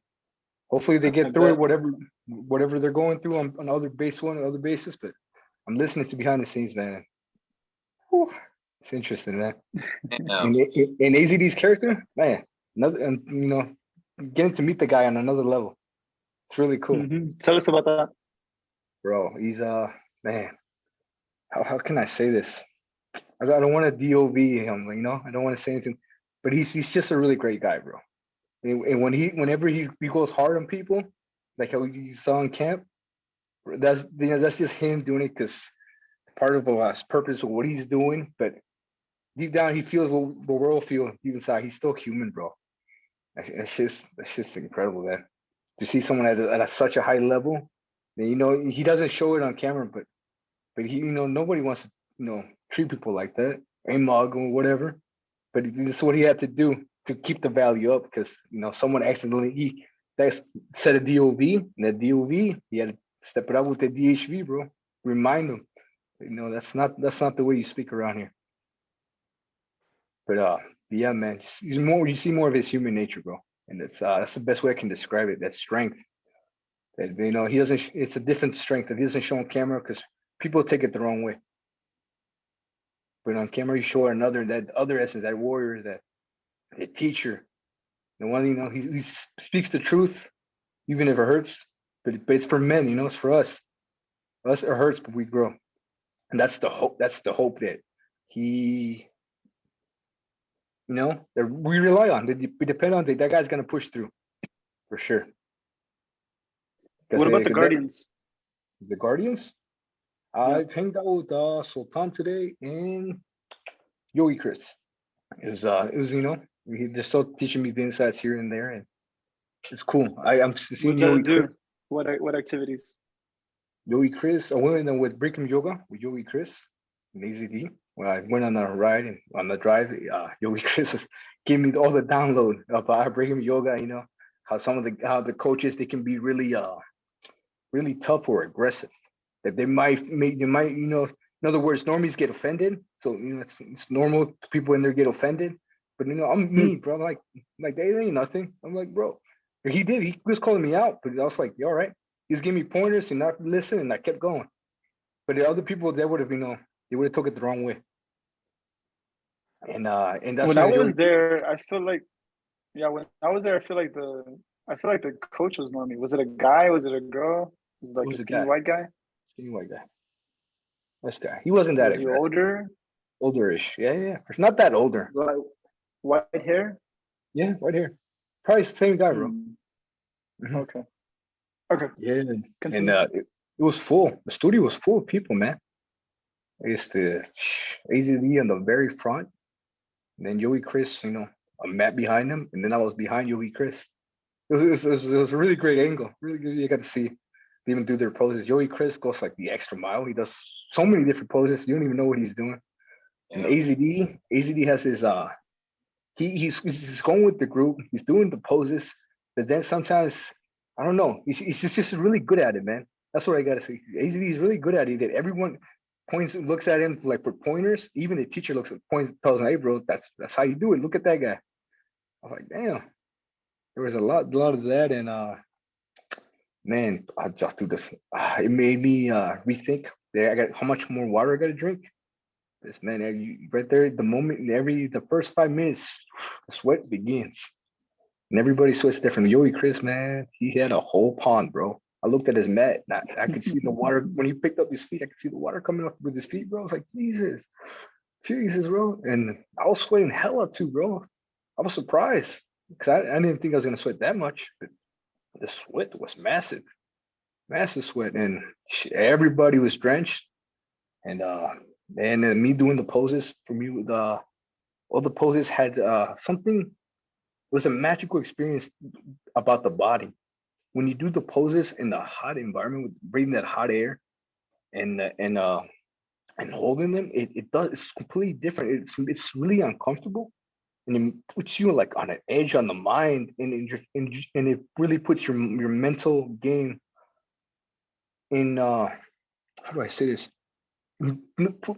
Hopefully they I get through it, bet. whatever they're going through on other basis. But I'm listening to behind the scenes, man. Whew, it's interesting, man. Yeah. In AZD's character, man, another, and getting to meet the guy on another level. It's really cool, Mm-hmm. Tell us about that. bro. He's man. How can I say this? I don't want to DOV him, I don't want to say anything, but he's just a really great guy, bro. And whenever he goes hard on people, like how you saw in camp, that's just him doing it because part of his purpose of what he's doing. But deep down, he feels what we're all feeling deep inside. He's still human, bro. That's just incredible, man. To see someone at such a high level, and, he doesn't show it on camera, but he, nobody wants to, treat people like that, a mug or whatever. But this is what he had to do to keep the value up because someone accidentally said a DOV, and that DOV he had to step it up with the DHV, bro. Remind him, that's not the way you speak around here. But yeah, man, you see more of his human nature, bro, and that's the best way I can describe it. That strength, that he doesn't. It's a different strength that he doesn't show on camera because people take it the wrong way. But on camera, you show that other essence, that warrior, that teacher, the one he speaks the truth, even if it hurts. But it's for men, it's for us. Us it hurts, but we grow, and that's the hope. That's the hope that he, that we rely on. That we depend on. That guy's gonna push through, for sure. What about the Guardians? The Guardians? Yeah. I've hanged out with Sultan today and Yogi Chris. It was they're still teaching me the insights here and there, and it's cool. I'm seeing What do you Yogi do? Chris. What activities? Yogi Chris. I went in with Brigham Yoga with Yogi Chris and AZD. When I went on a ride and on the drive, Yogi Chris was giving me all the download about Brigham Yoga. How the coaches, they can be really really tough or aggressive. That they might in other words, normies get offended. So it's normal people in there get offended. But I'm me, bro. I'm like they ain't nothing. I'm like, bro. He was calling me out, but I was like, you all right? He's giving me pointers and not listen, and I kept going. But the other people, they would have, they would have took it the wrong way. And that's When I was there, I feel like, when I was there, I feel like the coach was normie. Was it a guy? Was it a girl? Was it like a skinny white guy? Skinny white guy. This guy. He wasn't that Was he aggressive. older? Olderish. Yeah. It's not that older. Like white hair? Yeah, right here. Probably the same guy, bro. Mm-hmm. Okay. Yeah. Continue. And it was full. The studio was full of people, man. I used to AZD on the very front. And then Yogi Chris, a mat behind him. And then I was behind Yogi Chris. It was a really great angle. Really good. You got to see they even do their poses. Yogi Chris goes like the extra mile. He does so many different poses. You don't even know what he's doing. Yeah. And AZD has his he's going with the group. He's doing the poses, but then sometimes I don't know. He's just really good at it, man. That's what I gotta say. AZD is really good at it. That everyone looks at him like for pointers. Even the teacher points, tells him, "Hey, bro, that's how you do it. Look at that guy." I was like, damn. There was a lot of that, and man, I just do this. It made me rethink. I got how much more water I got to drink. This man, right there, the moment, the first 5 minutes, the sweat begins, and everybody sweats different. Yogi Chris, man, he had a whole pond, bro. I looked at his mat, and I could see the water when he picked up his feet. I could see the water coming up with his feet, bro. I was like, Jesus, bro, and I was sweating hella too, bro. I was surprised because I didn't think I was gonna sweat that much, but the sweat was massive sweat, and everybody was drenched. And me doing the poses for me with all the poses had something. It was a magical experience about the body when you do the poses in the hot environment with breathing that hot air, and holding them, it does, it's completely different. It's really uncomfortable, and it puts you like on an edge on the mind, and it really puts your mental game in how do I say this?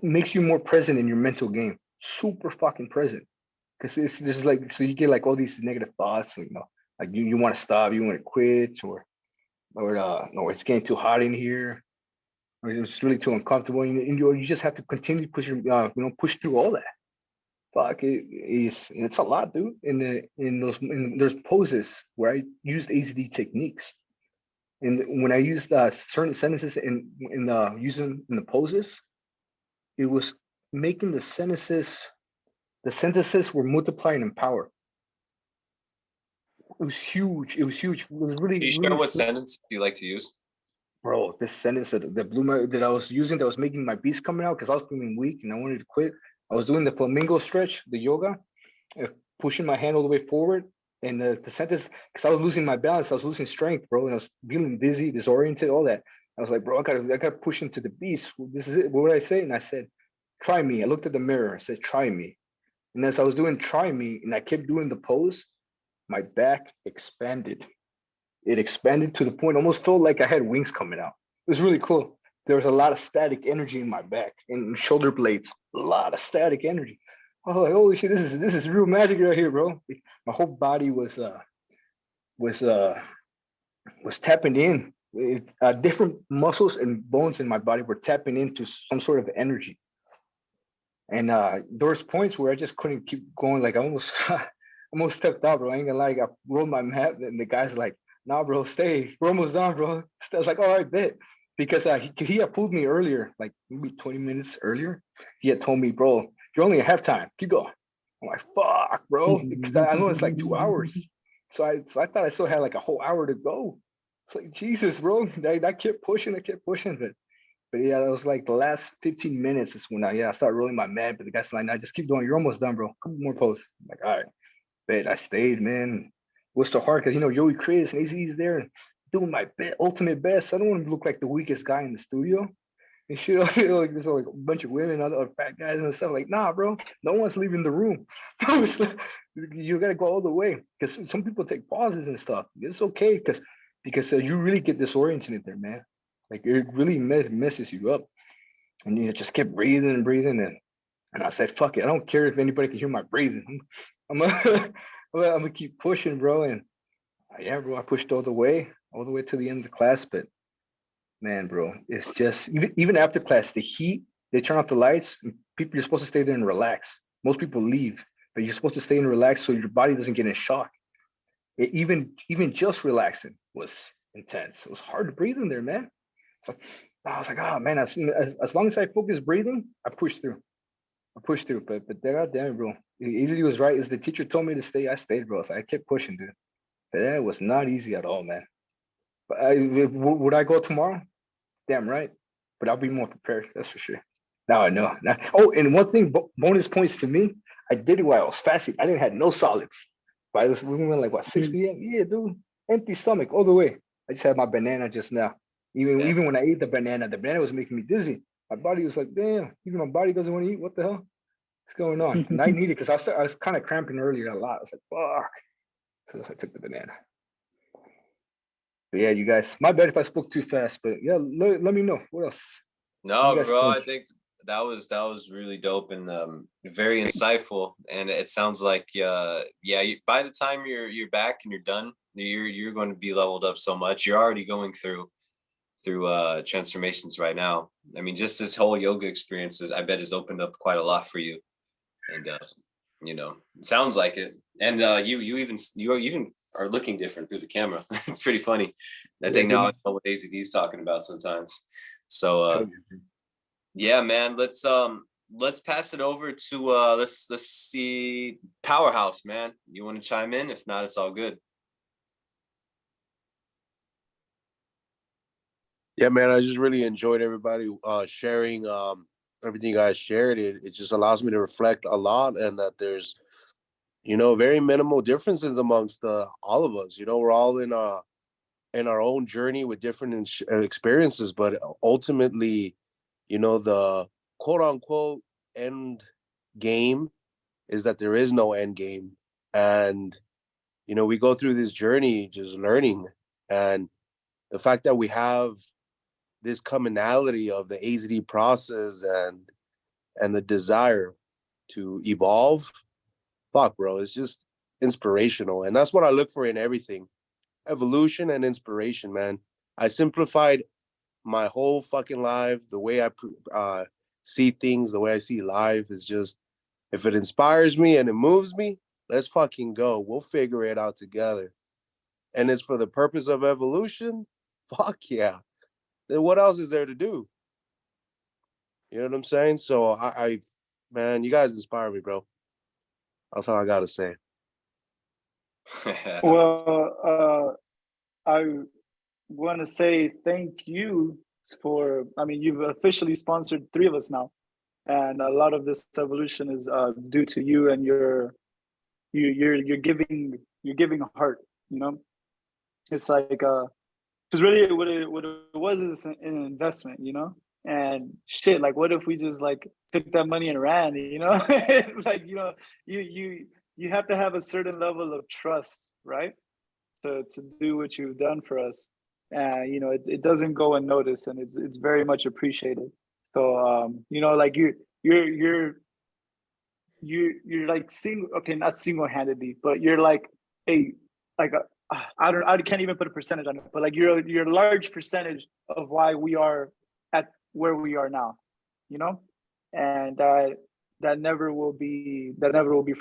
Makes you more present in your mental game. Super fucking present. Because this is like, so you get like all these negative thoughts, like you want to stop, you want to quit, or no, it's getting too hot in here, or it's really too uncomfortable, and you just have to continue to push push through all that. Fuck, it's a lot, dude. There's poses where I used AZD techniques, and when I used certain sentences in using in the poses, it was making the sentences were multiplying in power. It was huge. It was huge. It was really. Can you really share what sentence you like to use? Bro, this sentence that blew my, that I was using, that was making my beast coming out because I was feeling weak and I wanted to quit. I was doing the flamingo stretch, the yoga, pushing my hand all the way forward. And the sentence, because I was losing my balance, I was losing strength, bro, and I was feeling dizzy, disoriented, all that. I was like, bro, I gotta push into the beast. This is it. What would I say? And I said, try me. I looked at the mirror. I said, try me. And as I was doing try me, and I kept doing the pose, my back expanded. It expanded to the point, almost felt like I had wings coming out. It was really cool. There was a lot of static energy in my back and shoulder blades, a lot of static energy. I was like, holy shit, this is real magic right here, bro. My whole body was tapping in. Different muscles and bones in my body were tapping into some sort of energy. And there was points where I just couldn't keep going. Like I almost stepped out, bro. I ain't gonna lie. I rolled my mat, and the guy's like, "Nah, bro, stay. We're almost done, bro." I was like, "All right, bet." Because he had pulled me earlier, like maybe 20 minutes earlier. He had told me, "Bro, you're only at halftime. Keep going." I'm like, "Fuck, bro," because I know it's like 2 hours. So I thought I still had like a whole hour to go. It's like, Jesus, bro. I kept pushing, but yeah, it was like the last 15 minutes is when I started rolling my mat. But the guy's like, "Nah, just keep going. You're almost done, bro. Couple more posts." I'm like, all right. But I stayed, man. It was so hard because Joey Chris and AZ's there and doing my ultimate best. I don't want to look like the weakest guy in the studio. And shit, like there's like a bunch of women, other fat guys and stuff. Like, nah, bro, no one's leaving the room. You gotta go all the way because some people take pauses and stuff. It's okay because you really get disoriented there, man. Like it really messes you up, and you just kept breathing and breathing, and I said, "Fuck it, I don't care if anybody can hear my breathing. I'm gonna keep pushing, bro." And yeah, bro, I pushed all the way to the end of the class. But man, bro, it's just even after class, the heat, they turn off the lights. People, you're supposed to stay there and relax. Most people leave, but you're supposed to stay and relax so your body doesn't get in shock. Even just relaxing was intense. It was hard to breathe in there, man. So I was like, oh man, as long as I focus breathing, I pushed through. But god damn it, bro. Easy was right. As the teacher told me to stay, I stayed, bro. So I kept pushing, dude. But that was not easy at all, man. But would I go tomorrow? Damn right. But I'll be more prepared, that's for sure. Now I know. Oh, and one thing, bonus points to me, I did it while I was fasting. I didn't have no solids. But we went like, what, 6 p.m.? Yeah, dude. Empty stomach all the way. I just had my banana just now. Even when I ate the banana was making me dizzy. My body was like, damn, even my body doesn't want to eat. What the hell? What's going on? And I need it because I was kind of cramping earlier a lot. I was like, fuck. So I took the banana. But yeah, you guys, my bad if I spoke too fast, but yeah, let me know. What else? No, bro, I think that was really dope and very insightful. And it sounds like by the time you're back and you're done, you're going to be leveled up so much. You're already going through transformations right now. I mean, just this whole yoga experience, I bet, has opened up quite a lot for you. And it sounds like it. And you even are looking different through the camera. It's pretty funny. I think now I know what AZD's talking about sometimes. So yeah, man, let's pass it over to let's see Powerhouse, man. You want to chime in? If not, it's all good. Yeah, man, I just really enjoyed everybody sharing everything you guys shared. It just allows me to reflect a lot, and that there's very minimal differences amongst all of us. We're all in our own journey with different experiences, but ultimately the quote unquote end game is that there is no end game. And, we go through this journey just learning. And the fact that we have this commonality of the AZD process and the desire to evolve, fuck, bro, it's just inspirational. And that's what I look for in everything. Evolution and inspiration, man. I simplified my whole fucking life. The way I see things, the way I see life is just, if it inspires me and it moves me, let's fucking go. We'll figure it out together. And it's for the purpose of evolution. Fuck yeah. Then what else is there to do? You know what I'm saying? So man, you guys inspire me, bro. That's all I gotta say. Well, I want to say thank you for. I mean, you've officially sponsored 3 of us now, and a lot of this evolution is due to you and you're giving a heart. It's like because really what it was is an investment. And shit, like what if we just like took that money and ran? It's like you have to have a certain level of trust, right? To do what you've done for us. And it doesn't go unnoticed, and it's very much appreciated. So like you're like not single-handedly, but you're like I can't even put a percentage on it, but like you're a large percentage of why we are at where we are now, and that never will be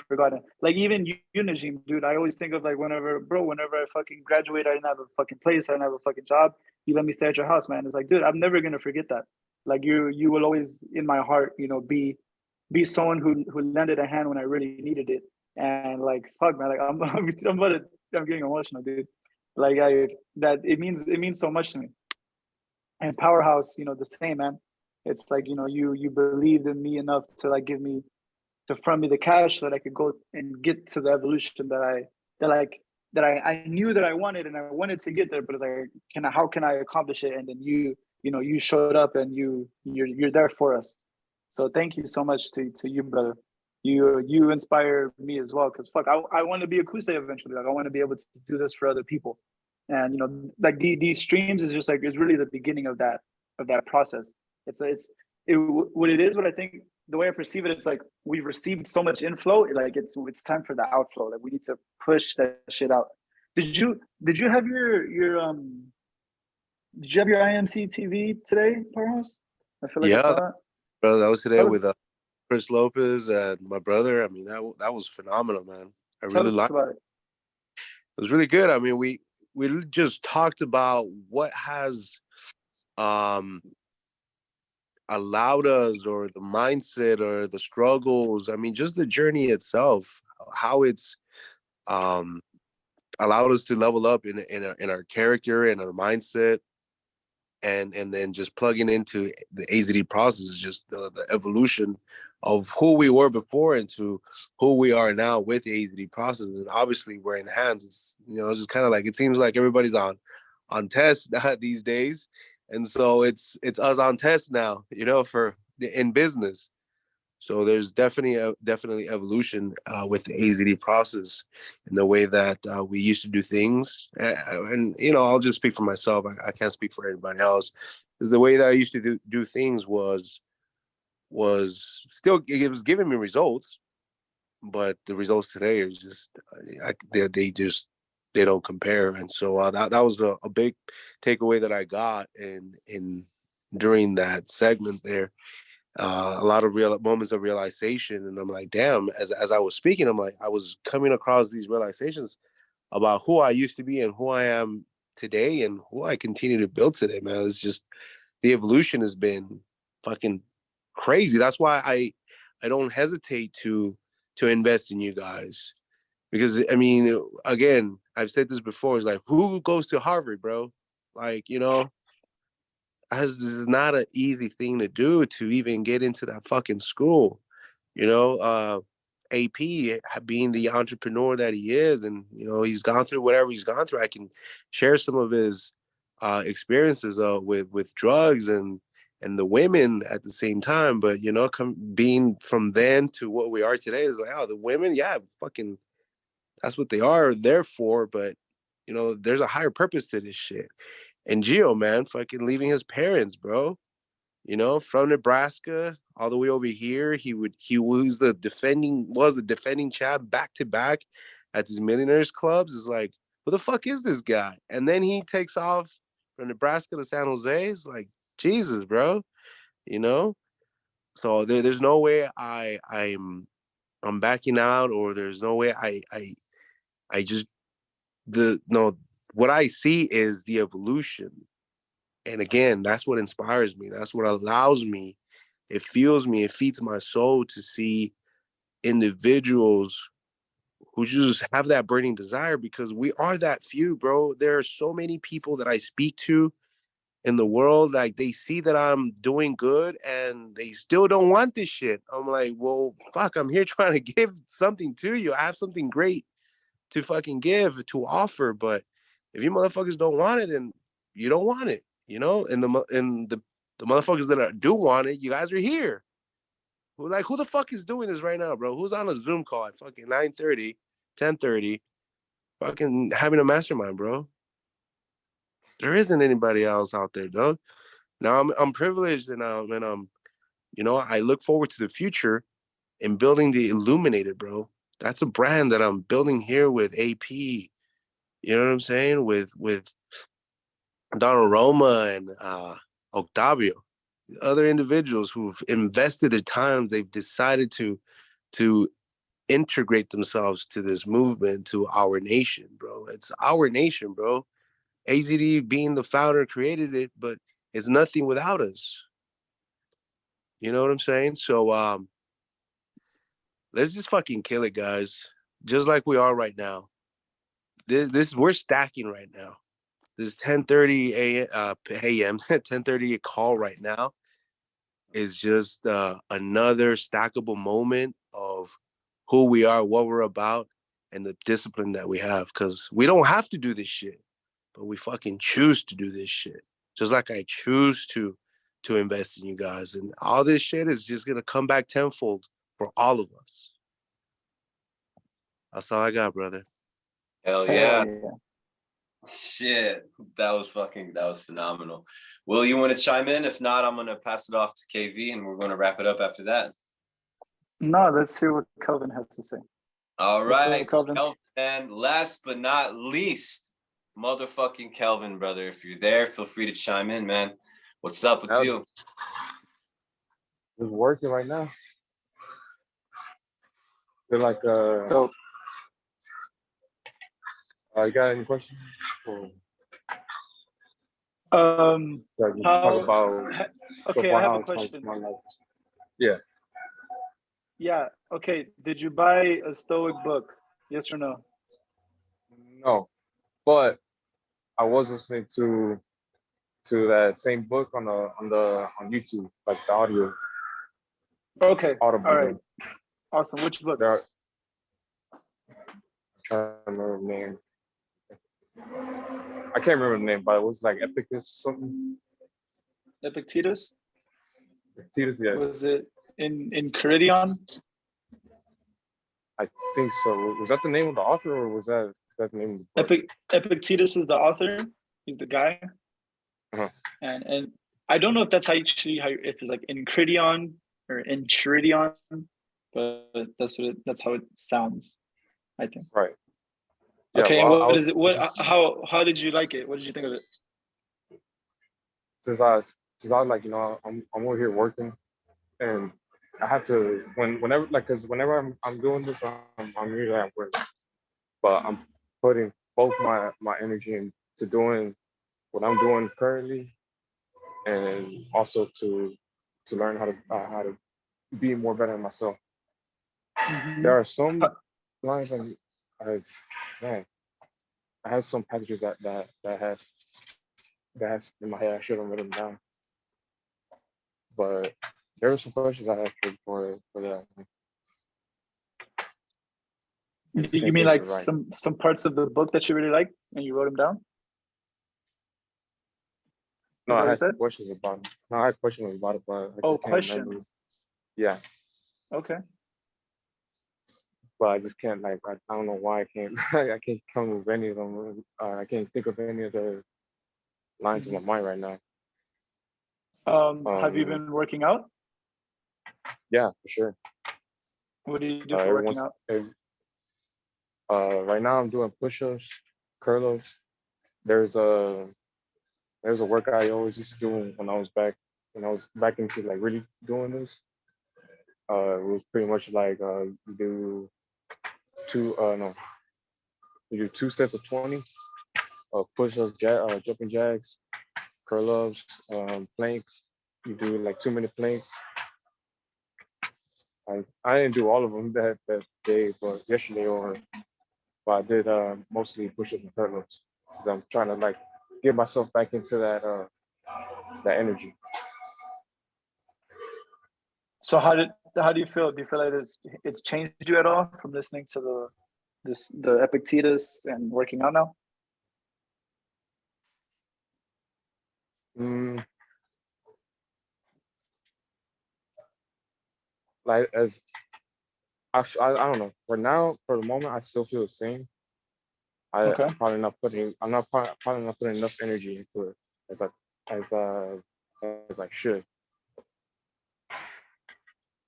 forgotten. Like even you, Najim, dude, I always think of like whenever I fucking graduate, I didn't have a fucking place, I didn't have a fucking job. You let me stay at your house, man. It's like, dude, I'm never gonna forget that. Like you will always in my heart, be someone who lended a hand when I really needed it. And like, fuck, man, like I'm getting emotional, dude. Like it means so much to me. And Powerhouse, the same, man. It's like, you believed in me enough to like to front me the cash so that I could go and get to the evolution that I knew that I wanted, and I wanted to get there, but it's like, how can I accomplish it? And then you showed up, and you're there for us. So thank you so much to you, brother. You inspire me as well, because fuck, I want to be a Kusei eventually. Like I want to be able to do this for other people. And like these streams is just like, it's really the beginning of that process. What I think, the way I perceive it, it's like we've received so much inflow, like it's time for the outflow. Like we need to push that shit out. Did you have your IMC TV today, Powerhouse? I feel like I saw that. Brother, that was today with Chris Lopez and my brother. I mean, that was phenomenal, man. I really liked it. It was really good. I mean, we just talked about what has allowed us, or the mindset, or the struggles. I mean, just the journey itself, how it's allowed us to level up in our character and our mindset, and then just plugging into the AZD process is just the evolution of who we were before into who we are now with the AZD process. And obviously we're in hands. It's just kind of like, it seems like everybody's on test these days, and so it's us on test now, for in business. So there's definitely evolution with the AZD process in the way that we used to do things. And I'll just speak for myself. I can't speak for anybody else. Because the way that I used to do things was still, it was giving me results, but the results today are just they don't compare. And so that was a big takeaway that I got in during that segment there. A lot of real moments of realization, and I'm like, damn, as I was speaking, I'm like, I was coming across these realizations about who I used to be and who I am today and who I continue to build today, man. It's just, the evolution has been fucking crazy. That's why I don't hesitate to invest in you guys, because I mean, again, I've said this before, it's like, who goes to Harvard, bro? Like, this is not an easy thing to do, to even get into that fucking school. AP being the entrepreneur that he is, and he's gone through whatever he's gone through. I can share some of his experiences with drugs and and the women at the same time. But you know, being from then to what we are today is like, oh, the women, yeah, fucking, that's what they are there for. But you know, there's a higher purpose to this shit. And Gio, man, fucking leaving his parents, bro. You know, from Nebraska all the way over here. He was the defending champ back to back at these millionaires clubs. Is like, who the fuck is this guy? And then he takes off from Nebraska to San Jose. It's like, Jesus, bro. You know? So there's no way I'm backing out, or there's no way I just what I see is the evolution. And again, that's what inspires me. That's what allows me. It fuels me. It feeds my soul to see individuals who just have that burning desire, because we are that few, bro. There are so many people that I speak to in the world, like they see that I'm doing good and they still don't want this shit. I'm like, well, fuck, I'm here trying to give something to you. I have something great to fucking give, to offer. But if you motherfuckers don't want it, then you don't want it, you know? And the motherfuckers that do want it, you guys are here. Who the fuck is doing this right now, bro? Who's on a Zoom call at fucking 9:30, 10:30, fucking having a mastermind, bro? There isn't anybody else out there, dog. Now I'm privileged, and you know, I look forward to the future in building the Illuminated, bro. That's a brand that I'm building here with AP. You know what I'm saying? With Donald Roma and Octavio, other individuals who've invested their time. They've decided to integrate themselves to this movement, to our nation, bro. It's our nation, bro. AZD being the founder created it, but it's nothing without us. You know what I'm saying? So let's just fucking kill it, guys. Just like we are right now. This we're stacking right now. This 10:30 a.m. 10:30 call right now is just another stackable moment of who we are, what we're about, and the discipline that we have. Because we don't have to do this shit, but we fucking choose to do this shit. Just like I choose to invest in you guys. And all this shit is just gonna come back tenfold for all of us. That's all I got, brother. Hell Hell yeah. yeah. Shit. That was phenomenal. Will, you want to chime in? If not, I'm gonna pass it off to KV and we're gonna wrap it up after that. No, let's hear what Kelvin has to say. All What's up, right, Kelvin? Kelvin. And last but not least, motherfucking Kelvin, brother. If you're there, feel free to chime in, man. What's up with you? Just working right now. Feel like So you got any questions? Or how, talk about okay, I have a question. Yeah. Yeah, okay. Did you buy a Stoic book? Yes or no? No, but I was listening to that same book on YouTube, like the audio. Okay. Audible. All right. Awesome. Which book? I'm trying to remember the name. I can't remember the name, but it was like Epicus something. Epictetus? Epictetus, yeah. Was it in Caridion? I think so. Was that the name of the author, or was that the name of the book? Epictetus is the author. He's the guy. Uh-huh. And I don't know if that's if it's like Enchiridion or Enchiridion, but that's how it sounds, I think. Right. Yeah, okay. well, what is it? How did you like it? What did you think of it? Since I like, you know, I'm over here working, and I have to whenever I'm doing this, I'm usually at work, but I'm putting both my energy into doing what I'm doing currently, and also to learn how to be more better than myself. Mm-hmm. There are some lines I have some passages that has in my head. I should have written them down, but there were some questions I had for that. You mean like some parts of the book that you really like and you wrote them down? No, Is that I what you had said? questions about it. No, I had questions about it, but I Oh, just can't remember. questions. Yeah, Okay. but I just can't like I don't know why I can't I can't come with any of them. I can't think of any of the lines in my mind right now. Have you Um, been working out? yeah, for sure. What do you do for Every working once, out? right now I'm doing push-ups, curl-ups. There's a workout I always used to do when I was back into like really doing this. It was pretty much like you do two no you do two sets of 20 push-ups, jumping jacks, curl-ups, planks. You do like 2-minute planks. I didn't do all of them that day, but yesterday but I did mostly push-ups and curl-ups because I'm trying to like get myself back into that energy. So how do you feel? Do you feel like it's changed you at all from listening to the Epictetus and working out now? Mm, like as I don't know. For now, for the moment, I still feel the same. Okay. I'm not probably not putting enough energy into it as as uh as I should.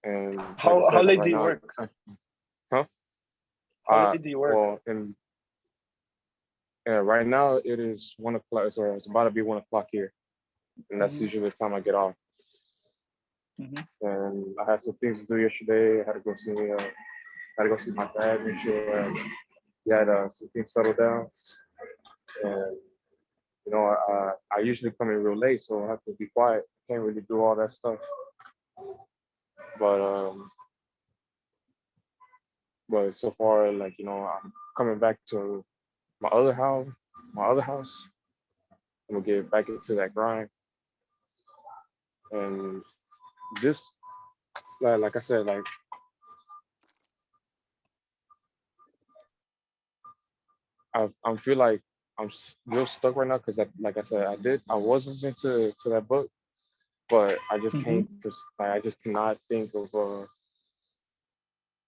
And like I How said, like late right do you now, work? huh? How late do you work? Well, right now it is 1 o'clock, so it's about to be 1 o'clock here, and that's Mhm. usually the time I get off. Mhm. And I had some things to do yesterday. I had to go see my dad, make sure he had some things settled down. And you know, I usually come in real late, so I have to be quiet. Can't really do all that stuff. But so far, like you know, I'm coming back to my other house. My other house. I'm gonna get back into that grind. And this, like I said, like I feel like real stuck right now because like I said, I was listening to that book, but I just Mhm. can't like I just cannot think of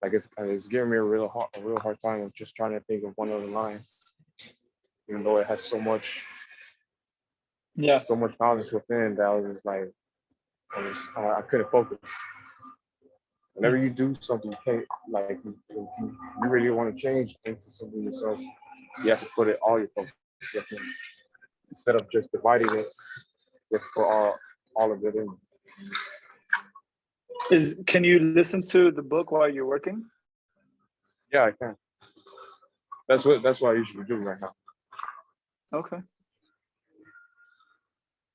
like it's giving me a real hard time of just trying to think of one of the lines, even though it has Yeah. so much knowledge within that I was just like I couldn't focus. Whenever you do something, you can't like if you really want to change into something yourself, you have to put it all your focus. You have to, instead of just dividing it, you have to put all of it in. Can you listen to the book while you're working? Yeah, I can. That's what I usually do right now. Okay.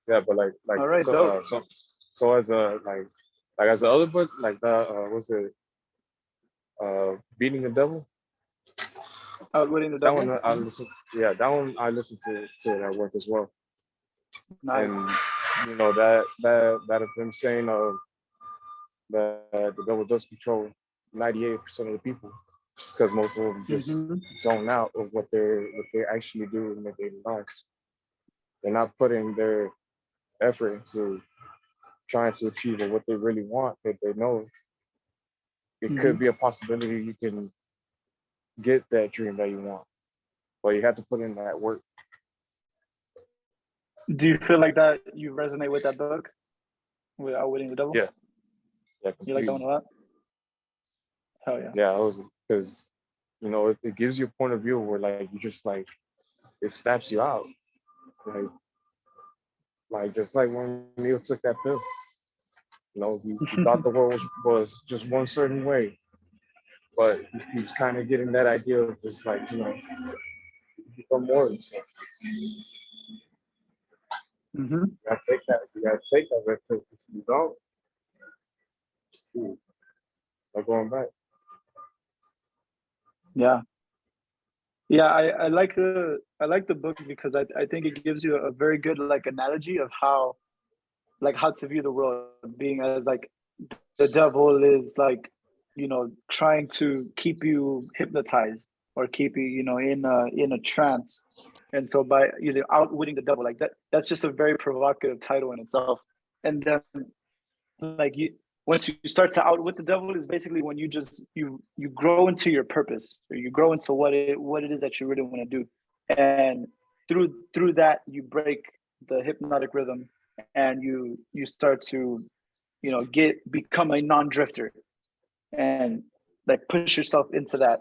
Yeah, but like All right, dope. so as a like as the other book like the what's it Beating the Devil. Outwitting the That Devil. one I listen. Yeah, that one I listen to at work as well. Nice. And you know that of them saying that the devil does control 98% of the people because most of them just Mhm. zone out of what they actually do in their daily lives. They're not putting their effort into trying to achieve what they really want. That they know it could Mhm. be a possibility you can get that dream that you want, but you have to put in that work. Do you feel like that you resonate with that book, with Outwitting the Devil? Yeah, yeah, You like that one completely. a lot? Hell yeah. Yeah, I was because you know it gives you a point of view where like you just like it snaps you out, like just like when Neil took that pill. You know, he thought the world was just one certain way, but he's kind of getting that idea of just like, you know, become more of himself. Mhm. You gotta take that red pill. If you don't, shoot, start going back. Yeah. Yeah, I like the book because I think it gives you a very good like analogy of how to view the world, being as like the devil is like, trying to keep you hypnotized or keep you, in a trance. And so by either outwitting the devil, like that's just a very provocative title in itself. And then like once you start to outwit the devil is basically when you grow into your purpose, or you grow into what it is that you really want to do. And through that you break the hypnotic rhythm, and you start to, become a non-drifter, and like push yourself into that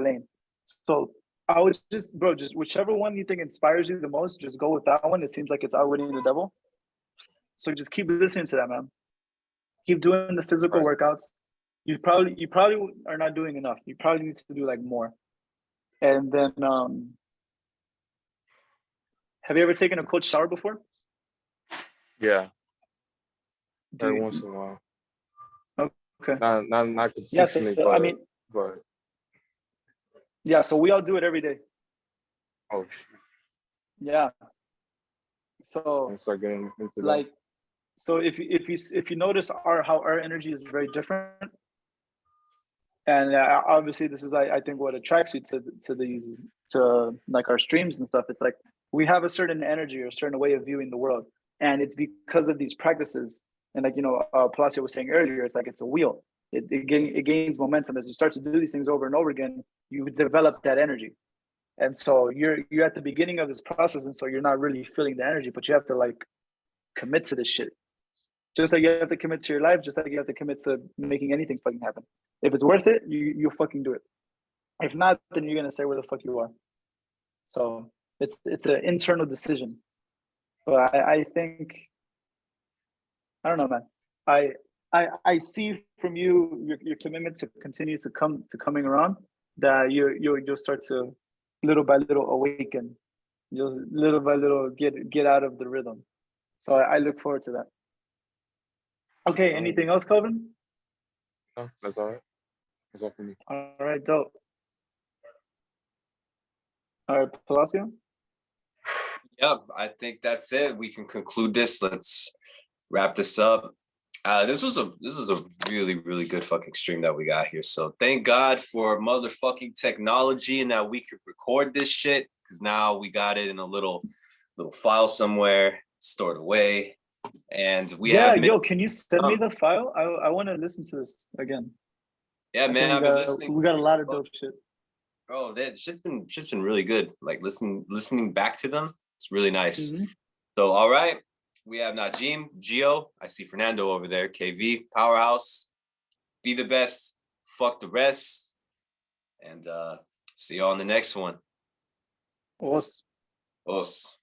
lane. So I would just whichever one you think inspires you the most, just go with that one. It seems like it's outwitting the devil. So just keep listening to that, man. Keep doing the physical workouts. You probably are not doing enough. You probably need to do like more. And then have you ever taken a cold shower before? Yeah, Do every you- once in a while. Okay. Not consistently, so, but yeah, so we all do it every day. oh shit, Yeah. So I'm start getting into that. like, so if you notice how our energy is very different, and obviously this is I think what attracts you to like our streams and stuff. It's like we have a certain energy or a certain way of viewing the world, and it's because of these practices. And like Palacio was saying earlier, it's like it's a wheel. It gains momentum as you start to do these things over and over again. You develop that energy, and so you're at the beginning of this process, and so you're not really feeling the energy, but you have to like commit to this shit. Just like you have to commit to your life, just like you have to commit to making anything fucking happen. If it's worth it, you fucking do it. If not, then you're gonna stay where the fuck you are. So it's an internal decision. But I think, I don't know, man. I see from you your commitment to continue to coming around, that you'll start to little by little awaken. You'll little by little get out of the rhythm. So I look forward to that. Okay, anything else, Calvin? No, that's all right. That's all for me. All right, dope. All right, Palacio? Yep, I think that's it. We can conclude this. Let's wrap this up. This is a really, really good fucking stream that we got here. So thank God for motherfucking technology, and that we could record this shit, because now we got it in a little file somewhere stored away. And we have can you send me the file? I want to listen to this again. Yeah, man, I've been listening. We got a lot of dope shit. Bro, that shit's been really good. Like listening back to them, it's really nice. Mm-hmm. So all right, we have Najim, Gio. I see Fernando over there. KV, Powerhouse. Be the best. Fuck the rest. And see you on the next one. Awesome. Os.